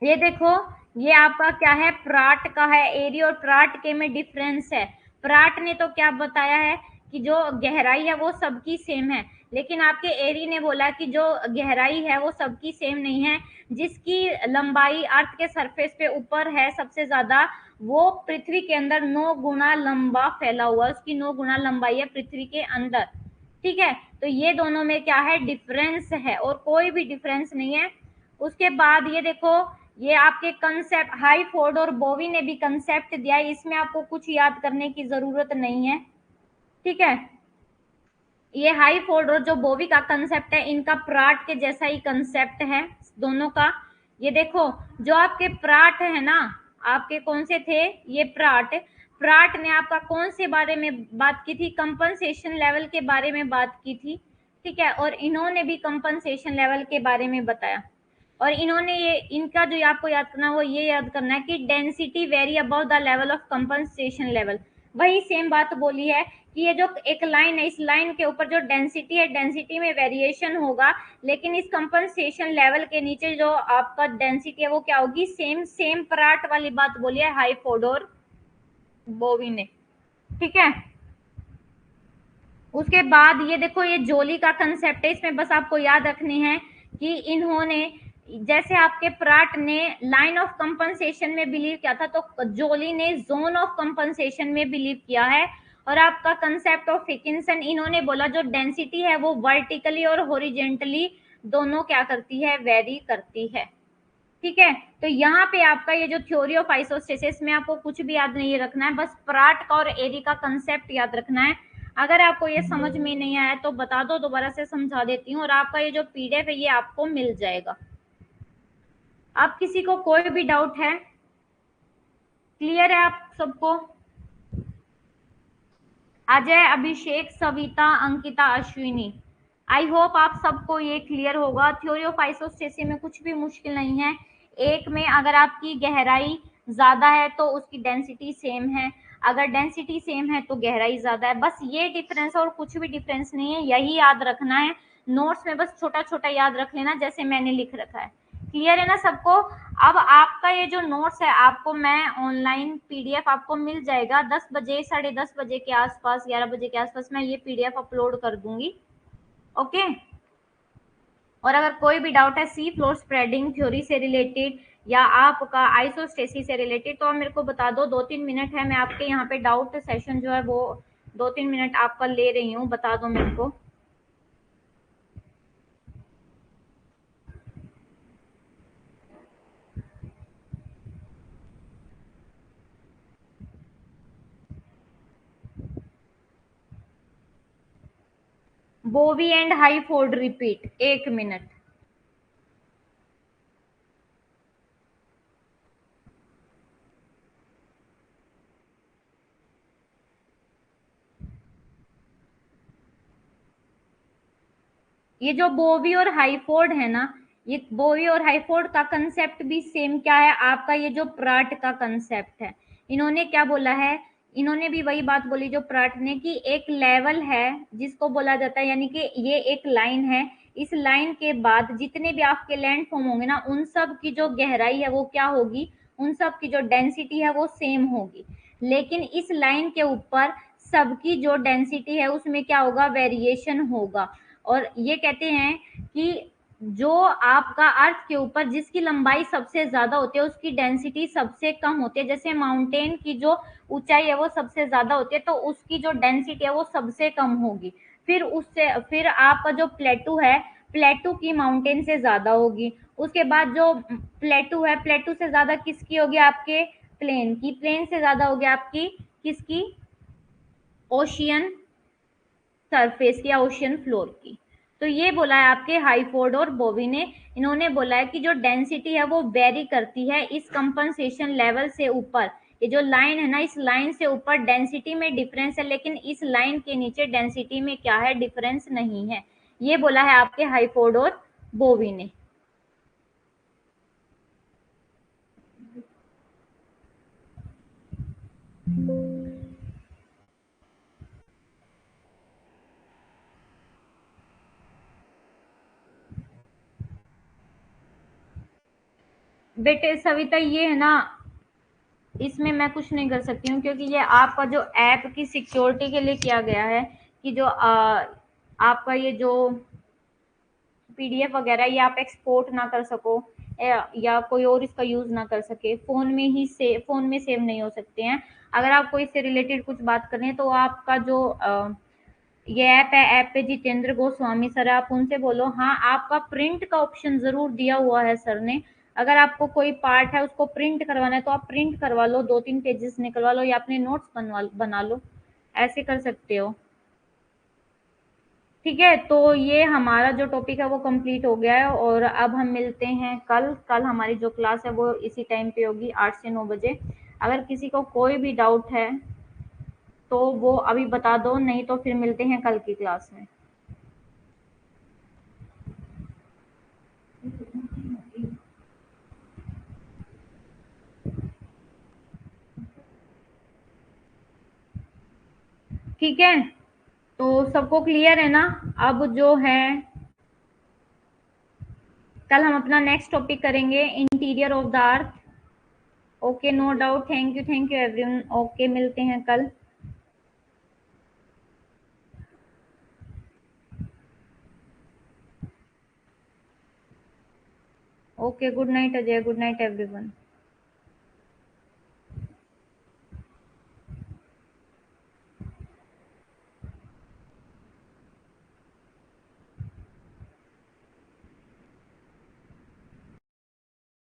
ये देखो ये आपका क्या है, प्राट का है, एरी और प्राट के में डिफरेंस है। प्राट ने तो क्या बताया है कि जो गहराई है वो सबकी सेम है, लेकिन आपके एरी ने बोला कि जो गहराई है वो सबकी सेम नहीं है, जिसकी लंबाई अर्थ के सरफेस पे ऊपर है सबसे ज्यादा, वो पृथ्वी के अंदर 9 गुना लंबा फैला हुआ, उसकी 9 गुना लंबाई है पृथ्वी के अंदर, ठीक है। तो ये दोनों में क्या है, डिफरेंस है, और कोई भी डिफरेंस नहीं है। उसके बाद ये देखो ये आपके कंसेप्ट, हाईफोर्ड और बोवी ने भी कंसेप्ट दिया है, इसमें आपको कुछ याद करने की जरूरत नहीं है, ठीक है। ये हाईफोर्ड और जो बोवी का कंसेप्ट है, इनका प्राट के जैसा ही कंसेप्ट है दोनों का। ये देखो जो आपके प्राट है ना, आपके कौन से थे, ये प्राट, प्राट ने आपका कौन से बारे में बात की थी, कंपनसेशन लेवल के बारे में बात की थी, ठीक है। और इन्होंने भी कंपनसेशन लेवल के बारे में बताया। और इन्होंने ये, इनका जो आपको याद करना वो ये याद करना है कि density very about the level of compensation level. वही सेम बात बोली है कि ये जो एक लाइन है, इस लाइन के ऊपर जो डेंसिटी है, डेंसिटी में वेरिएशन होगा, लेकिन इस कंपनसेशन लेवल के नीचे जो आपका डेंसिटी है वो क्या होगी, सेम। सेम प्राट वाली बात बोली है हाईफोर्ड और बोवी ने, ठीक है। उसके बाद ये देखो ये जोली का कंसेप्ट है, इसमें बस आपको याद रखनी है कि इन्होंने, जैसे आपके प्राट ने लाइन ऑफ कंपनसेशन में बिलीव किया था, तो जोली ने जोन ऑफ कंपनसेशन में बिलीव किया है। और आपका कंसेप्ट ऑफ हिकिंसन, इन्होंने बोला जो डेंसिटी है वो वर्टिकली और हॉरिजेंटली दोनों क्या करती है, वेरी करती है, ठीक है। तो यहाँ पे आपका ये जो थ्योरी ऑफ आइसोस्टेसिस में आपको कुछ भी याद नहीं रखना है, बस प्राट का और एरी का कंसेप्ट याद रखना है। अगर आपको ये समझ में नहीं आया तो बता दो, दोबारा से समझा देती हूँ, और आपका ये जो पीडीएफ है ये आपको मिल जाएगा। आप किसी को कोई भी डाउट है? क्लियर है आप सबको? अजय, अभिषेक, सविता, अंकिता, अश्विनी, आई होप आप सबको ये क्लियर होगा। थ्योरी ऑफ आइसोस्टेसिस में कुछ भी मुश्किल नहीं है। एक में अगर आपकी गहराई ज्यादा है तो उसकी डेंसिटी सेम है, अगर डेंसिटी सेम है तो गहराई ज्यादा है, बस ये डिफरेंस, और कुछ भी डिफरेंस नहीं है, यही याद रखना है। नोट्स में बस छोटा छोटा याद रख लेना जैसे मैंने लिख रखा है। क्लियर है ना सबको? अब आपका ये जो नोट्स है आपको मैं ऑनलाइन पीडीएफ आपको मिल जाएगा 10 बजे, 10:30 बजे के आसपास, 11 बजे के आसपास मैं ये पीडीएफ अपलोड कर दूंगी। ओके। और अगर कोई भी डाउट है सी फ्लोर स्प्रेडिंग थ्योरी से रिलेटेड या आपका आइसोस्टेसिस से रिलेटेड तो आप मेरे को बता दो। 2-3 मिनट है, मैं आपके यहाँ पे डाउट सेशन जो है वो 2-3 मिनट आपका ले रही हूँ, बता दो मेरे को। बोवी एंड हाईफोर्ड रिपीट, 1 मिनट। ये जो बोवी और हाईफोर्ड है ना, ये बोवी और हाईफोर्ड का कंसेप्ट भी सेम क्या है, आपका ये जो प्राट का कंसेप्ट है, इन्होंने क्या बोला है, इन्होंने भी वही बात बोली जो प्राट ने, कि एक लेवल है जिसको बोला जाता है, यानी कि ये एक लाइन है, इस लाइन के बाद जितने भी आपके लैंड फॉर्म होंगे ना, उन सब की जो गहराई है वो क्या होगी, उन सब की जो डेंसिटी है वो सेम होगी। लेकिन इस लाइन के ऊपर सबकी जो डेंसिटी है उसमें क्या होगा, वेरिएशन होगा। और ये कहते हैं कि जो आपका अर्थ के ऊपर जिसकी लंबाई सबसे ज्यादा होती है उसकी डेंसिटी सबसे कम होती है। जैसे माउंटेन की जो ऊंचाई है वो सबसे ज्यादा होती है तो उसकी जो डेंसिटी है वो सबसे कम होगी। फिर आपका जो प्लेटू है, प्लेटू की माउंटेन से ज्यादा होगी। उसके बाद जो प्लेटू है, प्लेटू से ज्यादा किसकी होगी, आपके प्लेन की, प्लेन से ज्यादा होगी आपकी किसकी, ओशियन सरफेस या ओशियन फ्लोर की। तो ये बोला है आपके हाईफोर्ड और बोवी ने, इन्होंने बोला है कि जो डेंसिटी है वो वेरी करती है इस कंपनसेशन लेवल से ऊपर। ये जो लाइन है ना, इस लाइन से ऊपर डेंसिटी में डिफरेंस है, लेकिन इस लाइन के नीचे डेंसिटी में क्या है, डिफरेंस नहीं है। ये बोला है आपके हाईफोर्ड और बोवी ने। बेटे सविता, ये है ना, इसमें मैं कुछ नहीं कर सकती हूँ क्योंकि ये आपका जो ऐप की सिक्योरिटी के लिए किया गया है कि जो आपका ये जो पीडीएफ वगैरह ये आप एक्सपोर्ट ना कर सको, या कोई और इसका यूज ना कर सके, फोन में सेव नहीं हो सकते हैं। अगर आपको इससे रिलेटेड कुछ बात करनी है तो आपका जो ये ऐप है, ऐप पे जितेंद्र गोस्वामी सर है, आप उनसे बोलो। हाँ, आपका प्रिंट का ऑप्शन जरूर दिया हुआ है सर ने। अगर आपको कोई पार्ट है उसको प्रिंट करवाना है तो आप प्रिंट करवा लो, 2-3 पेजेस निकलवा लो या अपने नोट्स बना लो, ऐसे कर सकते हो। ठीक है, तो ये हमारा जो टॉपिक है वो कंप्लीट हो गया है और अब हम मिलते हैं कल। कल हमारी जो क्लास है वो इसी टाइम पे होगी, 8 से 9 बजे। अगर किसी को कोई भी डाउट है तो वो अभी बता दो, नहीं तो फिर मिलते हैं कल की क्लास में। ठीक है, तो सबको क्लियर है ना? अब जो है कल हम अपना नेक्स्ट टॉपिक करेंगे, interior of the earth. Okay, no doubt, thank you everyone. Okay, मिलते हैं कल। Okay, good night Ajay, good night everyone.